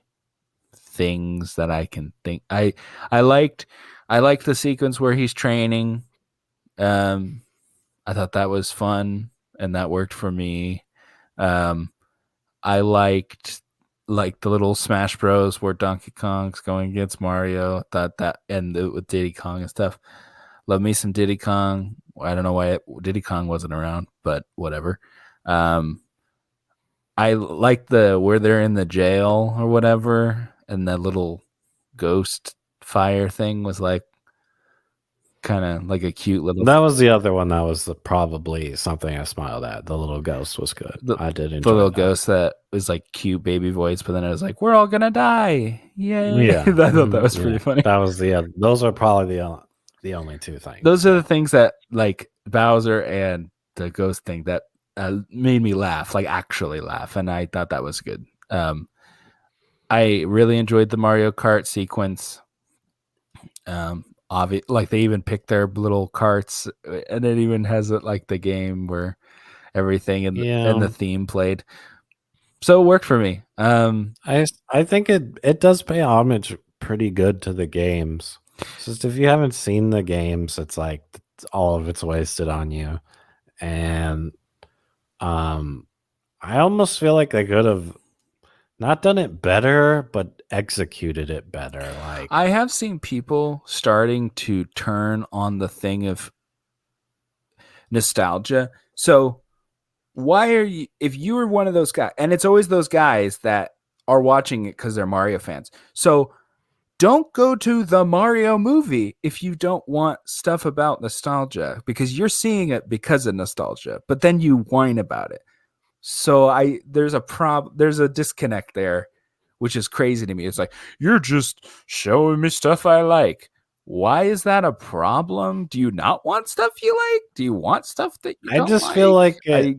things that I can think. I liked the sequence where he's training. I thought that was fun and that worked for me. I liked like the little Smash Bros where Donkey Kong's going against Mario. Thought that and with Diddy Kong and stuff. Love me some Diddy Kong. I don't know why Diddy Kong wasn't around, but whatever. I like the where they're in the jail or whatever, and that little ghost fire thing was like kind of like a cute little. That was the other one that was probably something I smiled at. The little ghost was good. I did enjoy the little that. ghost that was like cute baby voice, but then it was like, "We're all gonna die!" Yay! Yeah, I thought that was pretty funny. That was those are probably the only two things. Those are the things that like Bowser and the ghost thing that made me laugh, like actually laugh, and I thought that was good. I really enjoyed the Mario Kart sequence. Like they even picked their little carts, and it even has it like the game where everything in the theme played. So it worked for me. I think it does pay homage pretty good to the games. It's just if you haven't seen the games, it's like all of it's wasted on you. And I almost feel like they could have not done it better, but executed it better. Like I have seen people starting to turn on the thing of nostalgia. So why are you, if you were one of those guys, and it's always those guys that are watching it because they're Mario fans. So don't go to the Mario movie if you don't want stuff about nostalgia, because you're seeing it because of nostalgia, but then you whine about it. So there's a disconnect there, which is crazy to me. It's like, you're just showing me stuff I like. Why is that a problem? Do you not want stuff you like? Do you want stuff that you don't just like? feel like it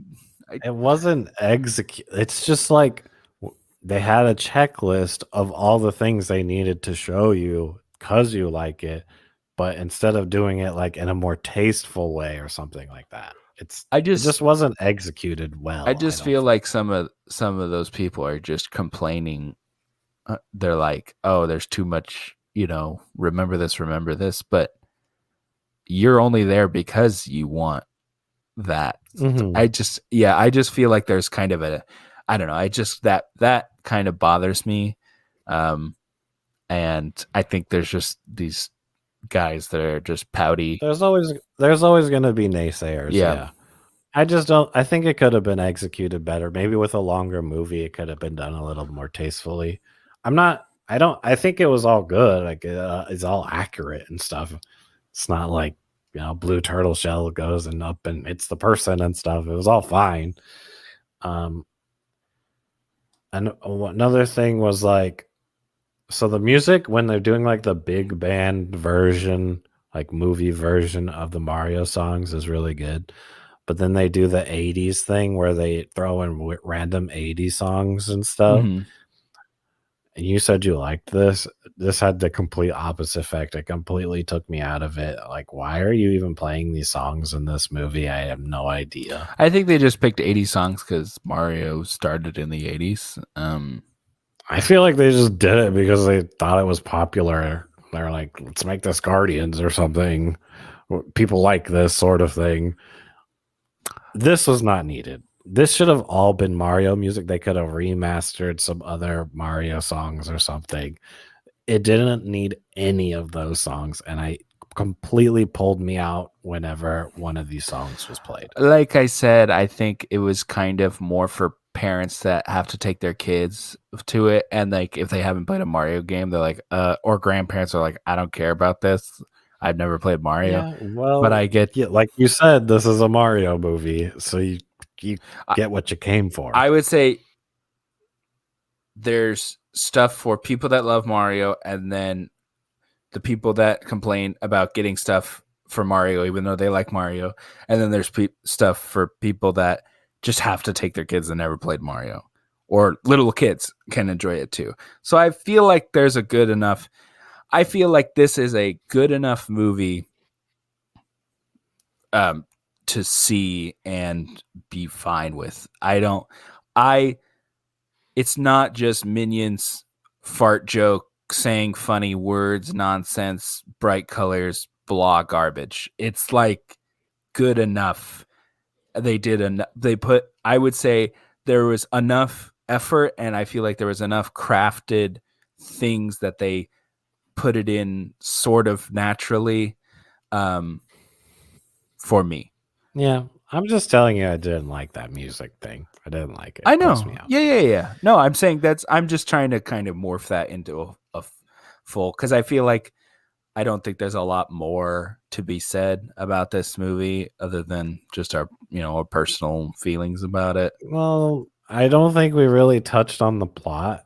wasn't execute. It's just like they had a checklist of all the things they needed to show you because you like it, but instead of doing it like in a more tasteful way or something like that, it just wasn't executed well. I just feel like some of those people are just complaining. They're like, oh, there's too much, remember this, but you're only there because you want that. Mm-hmm. I just feel like there's kind of I don't know. I just that kind of bothers me. And I think there's just these guys that are just pouty. There's always going to be naysayers. Yeah. I think it could have been executed better. Maybe with a longer movie, it could have been done a little more tastefully. I think it was all good. Like it's all accurate and stuff. It's not like, blue turtle shell goes and up and hits the person and stuff. It was all fine. And another thing was like, so the music, when they're doing like the big band version, like movie version of the Mario songs, is really good. But then they do the 80s thing where they throw in random 80s songs and stuff. Mm-hmm. And you said you liked this. This had the complete opposite effect. It completely took me out of it. Like, why are you even playing these songs in this movie? I have no idea. I think they just picked 80s songs because Mario started in the 80s. I feel like they just did it because they thought it was popular. They're like, let's make this Guardians or something. People like this sort of thing. This was not needed. This should have all been Mario music. They could have remastered some other Mario songs or something. It didn't need any of those songs, and I completely pulled me out whenever one of these songs was played. Like I said, I think it was kind of more for parents that have to take their kids to it, and like if they haven't played a Mario game, they're like, or grandparents are like, I don't care about this. I've never played Mario. Yeah, well, but I get, like you said, this is a Mario movie, so you get what you came for. I would say there's stuff for people that love Mario, and then the people that complain about getting stuff for Mario, even though they like Mario. And then there's stuff for people that just have to take their kids that never played Mario, or little kids can enjoy it too. So I feel like I feel like this is a good enough movie to see and be fine with. It's not just Minions fart joke, saying funny words, nonsense, bright colors, blah garbage. It's like good enough. I would say there was enough effort, and I feel like there was enough crafted things that they put it in sort of naturally for me. Yeah, I'm just telling you, I didn't like that music thing. I didn't like it. I know. Me out. Yeah. No, I'm saying I'm just trying to kind of morph that into a full, because I feel like I don't think there's a lot more to be said about this movie other than just our personal feelings about it. Well, I don't think we really touched on the plot.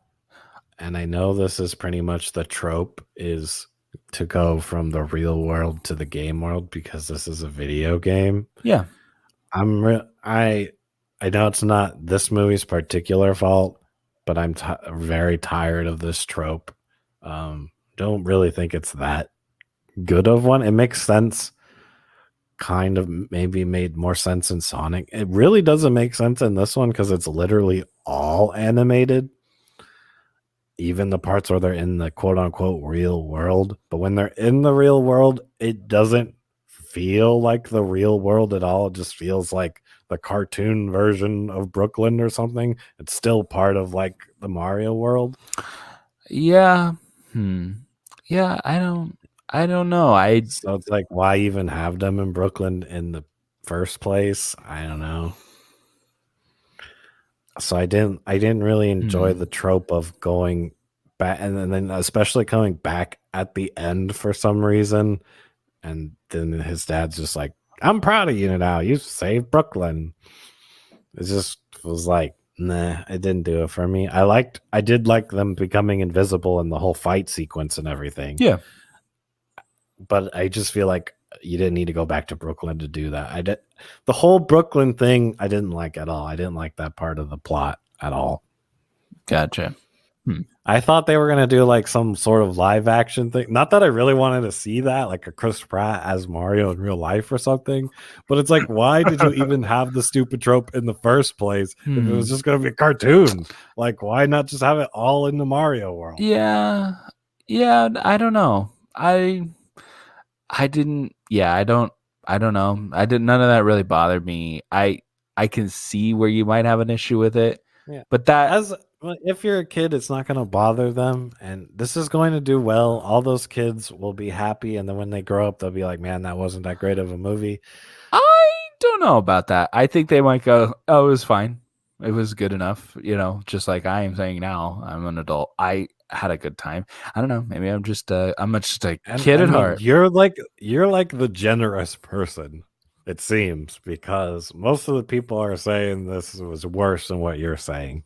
And I know this is pretty much the trope, is to go from the real world to the game world because this is a video game. Yeah. I know it's not this movie's particular fault, but I'm very tired of this trope. Don't really think it's that good of one. It makes sense, kind of maybe made more sense in Sonic. It really doesn't make sense in this one because it's literally all animated, even the parts where they're in the quote unquote real world. But when they're in the real world, it doesn't feel like the real world at all. It just feels like the cartoon version of Brooklyn or something. It's still part of like the Mario world. Yeah. Yeah, I don't know. So it's like, why even have them in Brooklyn in the first place? I don't know. So I didn't really enjoy the trope of going back, and then especially coming back at the end for some reason. And then his dad's just like, I'm proud of you now. You saved Brooklyn. It just was like, nah, it didn't do it for me. I did like them becoming invisible and the whole fight sequence and everything. Yeah. But I just feel like you didn't need to go back to Brooklyn to do that. The whole Brooklyn thing I didn't like at all. I didn't like that part of the plot at all. Gotcha. I thought they were going to do like some sort of live action thing. Not that I really wanted to see that, like a Chris Pratt as Mario in real life or something. But it's like, why did you even have the stupid trope in the first place if it was just going to be a cartoon? Like, why not just have it all in the Mario world? Yeah. I don't know. I didn't. Yeah, I don't know. None of that really bothered me. I can see where you might have an issue with it. Yeah. But if you're a kid, it's not going to bother them, and this is going to do well. All those kids will be happy, and then when they grow up, they'll be like, "Man, that wasn't that great of a movie." I don't know about that. I think they might go, "Oh, it was fine. It was good enough." Just like I am saying now. I'm an adult. I had a good time. I don't know. Maybe I'm just a kid at heart. You're like the generous person, it seems, because most of the people are saying this was worse than what you're saying.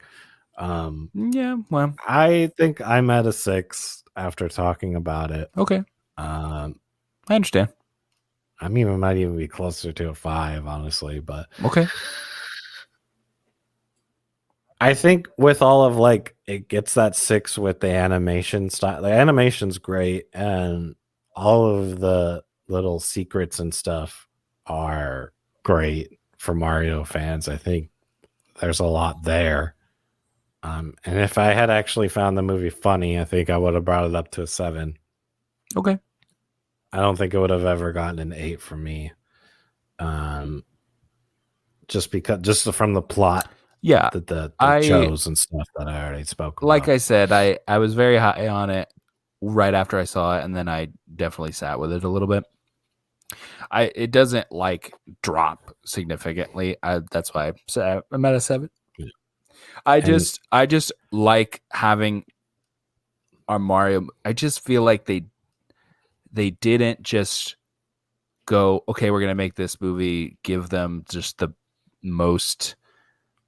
Yeah, well, I think I'm at a 6 after talking about it. Okay. I understand. I mean, it might even be closer to a 5, honestly, but okay. I think with all of like, it gets that 6 with the animation style. The animation's great, and all of the little secrets and stuff are great for Mario fans. I think there's a lot there. And if I had actually found the movie funny, I think I would have brought it up to a 7. Okay. I don't think it would have ever gotten an 8 from me. Just from the plot. Yeah. The shows and stuff that I already spoke about. Like I said, I was very high on it right after I saw it, and then I definitely sat with it a little bit. It doesn't like drop significantly. That's why I'm at a 7. Yeah. I just like having our Mario. I just feel like they didn't just go, okay, we're gonna make this movie, give them just the most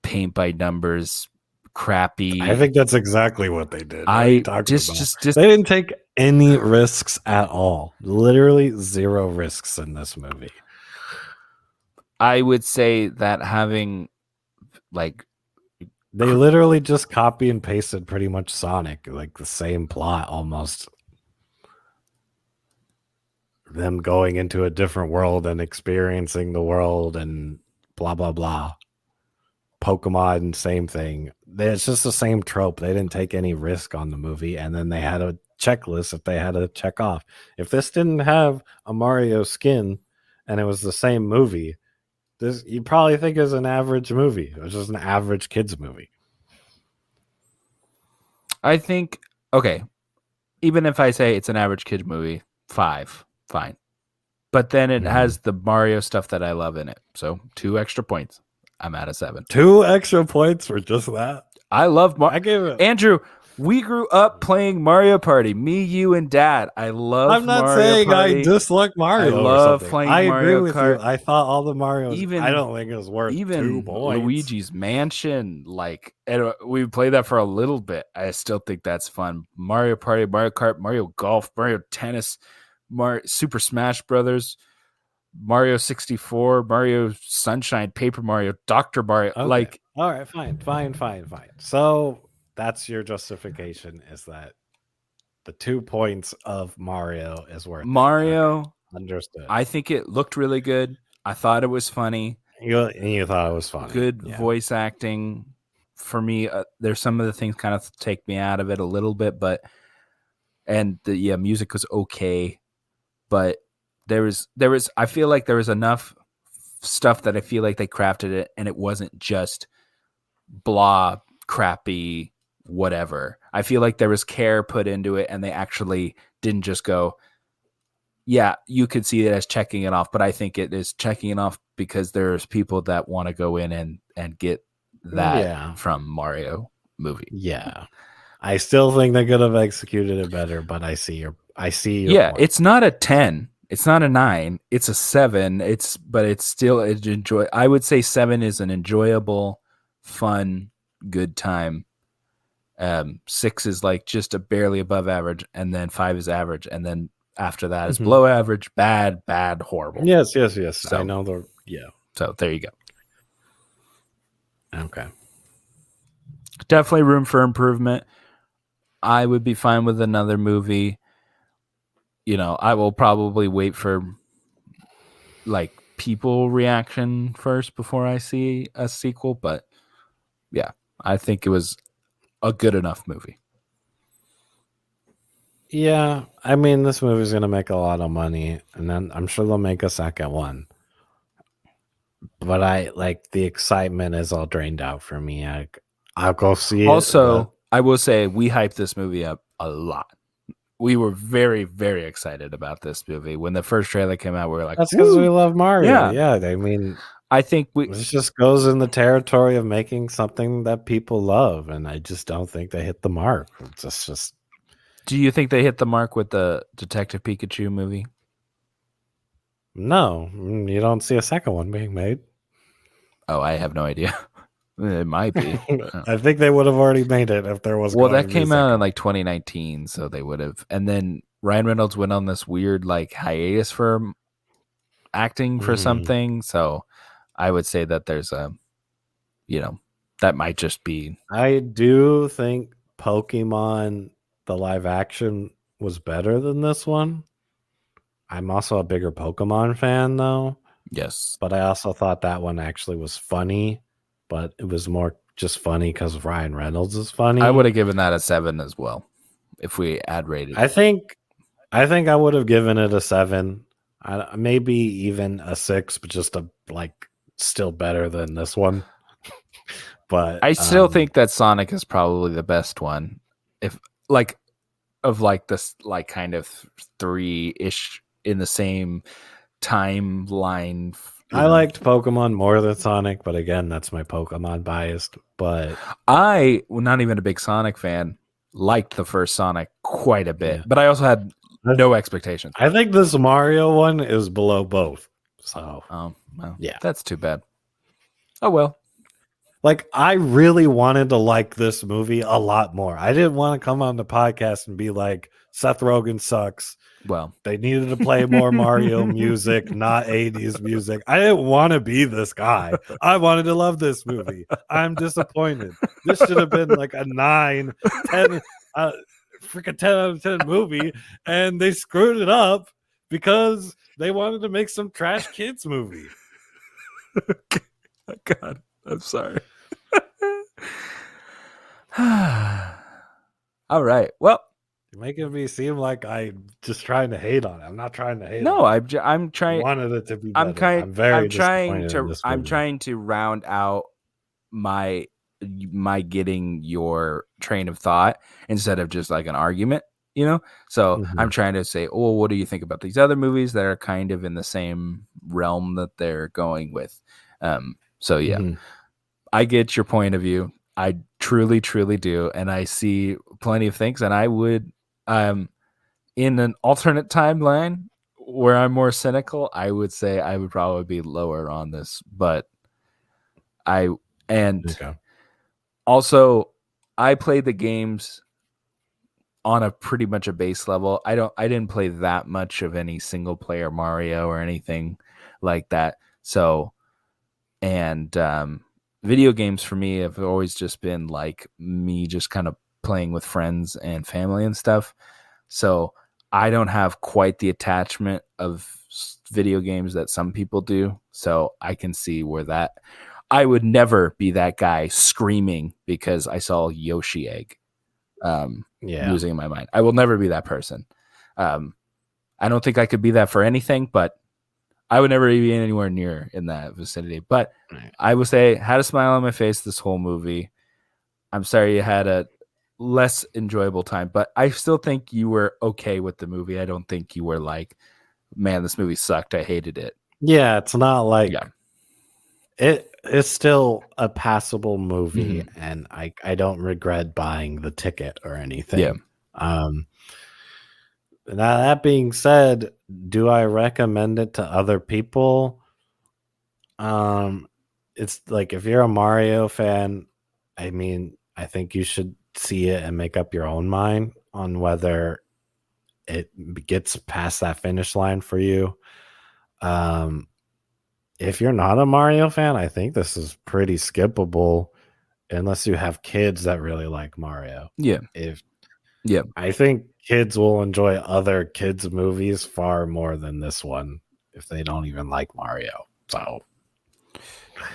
paint by numbers crappy. I think that's exactly what they did. They didn't take any risks at all. Literally 0 risks in this movie. I would say that having like they literally just copy and pasted pretty much Sonic, like the same plot almost. Them going into a different world and experiencing the world and blah blah blah. Pokemon, same thing. It's just the same trope. They didn't take any risk on the movie, and then they had a checklist that they had to check off. If this didn't have a Mario skin and it was the same movie, this you'd probably think is an average movie. It was just an average kids movie. I think, okay, even if I say it's an average kid movie, 5, fine. But then it has the Mario stuff that I love in it. So 2 extra points. I'm at a 7. 2 extra points for just that? I love I gave it. Andrew, we grew up playing Mario Party. Me, you, and Dad. I love I'm not Mario saying Party. I dislike Mario. I love or playing I Mario agree with Kart. you. I thought all the Marios. I don't think it was worth 2 points. Luigi's Mansion, like, and we played that for a little bit. I still think that's fun. Mario Party, Mario Kart, Mario Golf, Mario Tennis, Super Smash Brothers, Mario 64, Mario Sunshine, Paper Mario, Dr. Mario. Okay. Like, all right, fine. So that's your justification, is that the 2 points of Mario is worth Mario. Okay. Understood. I think it looked really good. I thought it was funny. You thought it was funny. Good voice acting. For me, there's some of the things kind of take me out of it a little bit, but the music was okay, but there was I feel like there was enough stuff that I feel like they crafted it, and it wasn't just blah, crappy, whatever. I feel like there was care put into it, and they actually didn't just go, yeah, you could see it as checking it off, but I think it is checking it off because there's people that want to go in and get that from Mario movie. Yeah. I still think they could have executed it better, but I see your point. It's not a 10. It's not a 9. It's a 7. But it's still I would say 7 is an enjoyable, fun, good time. 6 is like just a barely above average, and then 5 is average, and then after that is below average, bad, horrible. Yes. So, I know So there you go. Okay. Definitely room for improvement. I would be fine with another movie. I will probably wait for like people reaction first before I see a sequel, but yeah, I think it was a good enough movie. Yeah, I mean, this movie's going to make a lot of money, and then I'm sure they'll make a second one. But the excitement is all drained out for me. I'll go see it. Also, I will say we hyped this movie up a lot. We were very, very excited about this movie. When the first trailer came out, we were like, that's because we love Mario. Yeah. I mean, I think this just goes in the territory of making something that people love, and I just don't think they hit the mark. It's just. Do you think they hit the mark with the Detective Pikachu movie? No, you don't see a second one being made. Oh, I have no idea. It might be. I think they would have already made it if there was. Well, that came out in like 2019, so they would have. And then Ryan Reynolds went on this weird like hiatus for acting for something. So I would say that there's a, that might just be. I do think Pokemon, the live action, was better than this one. I'm also a bigger Pokemon fan, though. Yes. But I also thought that one actually was funny, but it was more just funny because Ryan Reynolds is funny. I would have given that a 7 as well if we ad rated. I think I would have given it a 7, maybe even a 6, but just still better than this one. But I still think that Sonic is probably the best one. If this kind of 3-ish in the same timeline. I liked Pokemon more than Sonic, but again, that's my Pokemon biased. But I, not even a big Sonic fan, liked the first Sonic quite a bit, but I also had no expectations. I think this Mario one is below both. So, well, yeah, that's too bad. Oh well. I really wanted to like this movie a lot more. I didn't want to come on the podcast and be like, Seth Rogen sucks. Well, they needed to play more Mario music, not 80s music. I didn't want to be this guy. I wanted to love this movie. I'm disappointed. This should have been like a 9, 10, freaking 10 out of 10 movie, and they screwed it up because they wanted to make some trash kids movie. God, I'm sorry. All right. Well, you're making me seem like I'm just trying to hate on it. I'm not trying to hate. No, on it. I'm trying. I wanted it to be better. I'm trying to round out my my getting your train of thought instead of just like an argument, you know? So I'm trying to say, oh, what do you think about these other movies that are kind of in the same realm that they're going with? So yeah, I get your point of view. I truly, truly do. And I see plenty of things. And I would, in an alternate timeline where I'm more cynical, I would say I would probably be lower on this. But also, I played the games on a pretty much a base level. I didn't play that much of any single player Mario or anything like that. So, and video games for me have always just been like me just kind of playing with friends and family and stuff. So I don't have quite the attachment of video games that some people do. So I can see where that, I would never be that guy screaming because I saw Yoshi Egg losing my mind. I will never be that person. I don't think I could be that for anything, but I would never be anywhere near in that vicinity. But I would say, had a smile on my face this whole movie. I'm sorry you had a less enjoyable time, but I still think you were okay with the movie. I don't think you were like, man, this movie sucked. I hated it. Yeah, it's not like it's still a passable movie, and I don't regret buying the ticket or anything. Yeah. Now that being said, do I recommend it to other people? It's like if you're a Mario fan, I mean, I think you should see it and make up your own mind on whether it gets past that finish line for you. If you're not a Mario fan, I think this is pretty skippable unless you have kids that really like Mario. Yeah. I think kids will enjoy other kids' movies far more than this one if they don't even like Mario. So,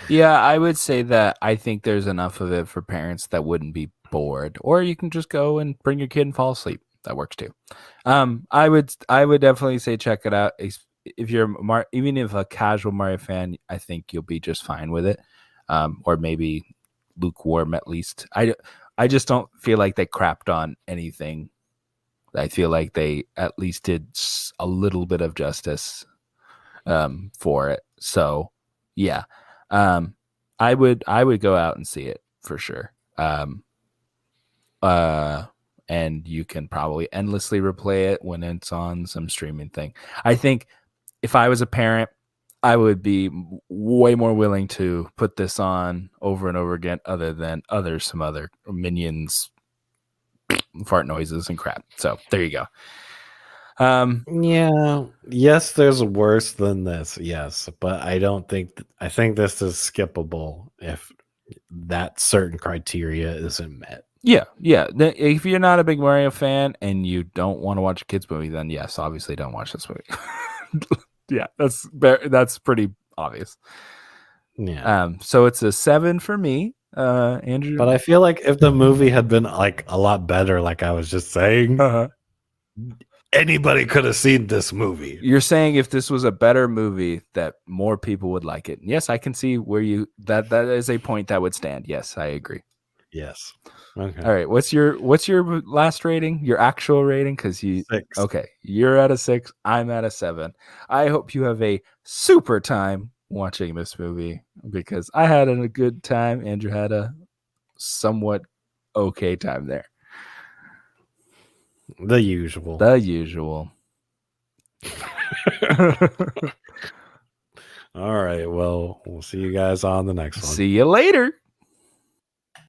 yeah, I would say that I think there's enough of it for parents that wouldn't be bored, or you can just go and bring your kid and fall asleep. That works too. I would definitely say check it out. If you're even if a casual Mario fan, I think you'll be just fine with it, or maybe lukewarm at least. I just don't feel like they crapped on anything. I feel like they at least did a little bit of justice for it. So yeah, I would go out and see it for sure. And you can probably endlessly replay it when it's on some streaming thing. I think if I was a parent, I would be way more willing to put this on over and over again, other than some other Minions fart noises and crap. So there you go. Yes, there's worse than this. Yes, but I don't think I think this is skippable if that certain criteria isn't met. Yeah. If you're not a big Mario fan and you don't want to watch a kids movie, then yes, obviously don't watch this movie. Yeah, that's pretty obvious. Yeah. So it's a 7 for me, Andrew. But I feel like if the movie had been like a lot better, like I was just saying, anybody could have seen this movie. You're saying if this was a better movie, that more people would like it. Yes, I can see where that is a point that would stand. Yes, I agree. Yes. Okay. All right. What's your last rating? Your actual rating? Because 6. Okay, you're at a 6. I'm at a 7. I hope you have a super time watching this movie because I had a good time. Andrew had a somewhat okay time there. The usual. All right. Well, we'll see you guys on the next one. See you later.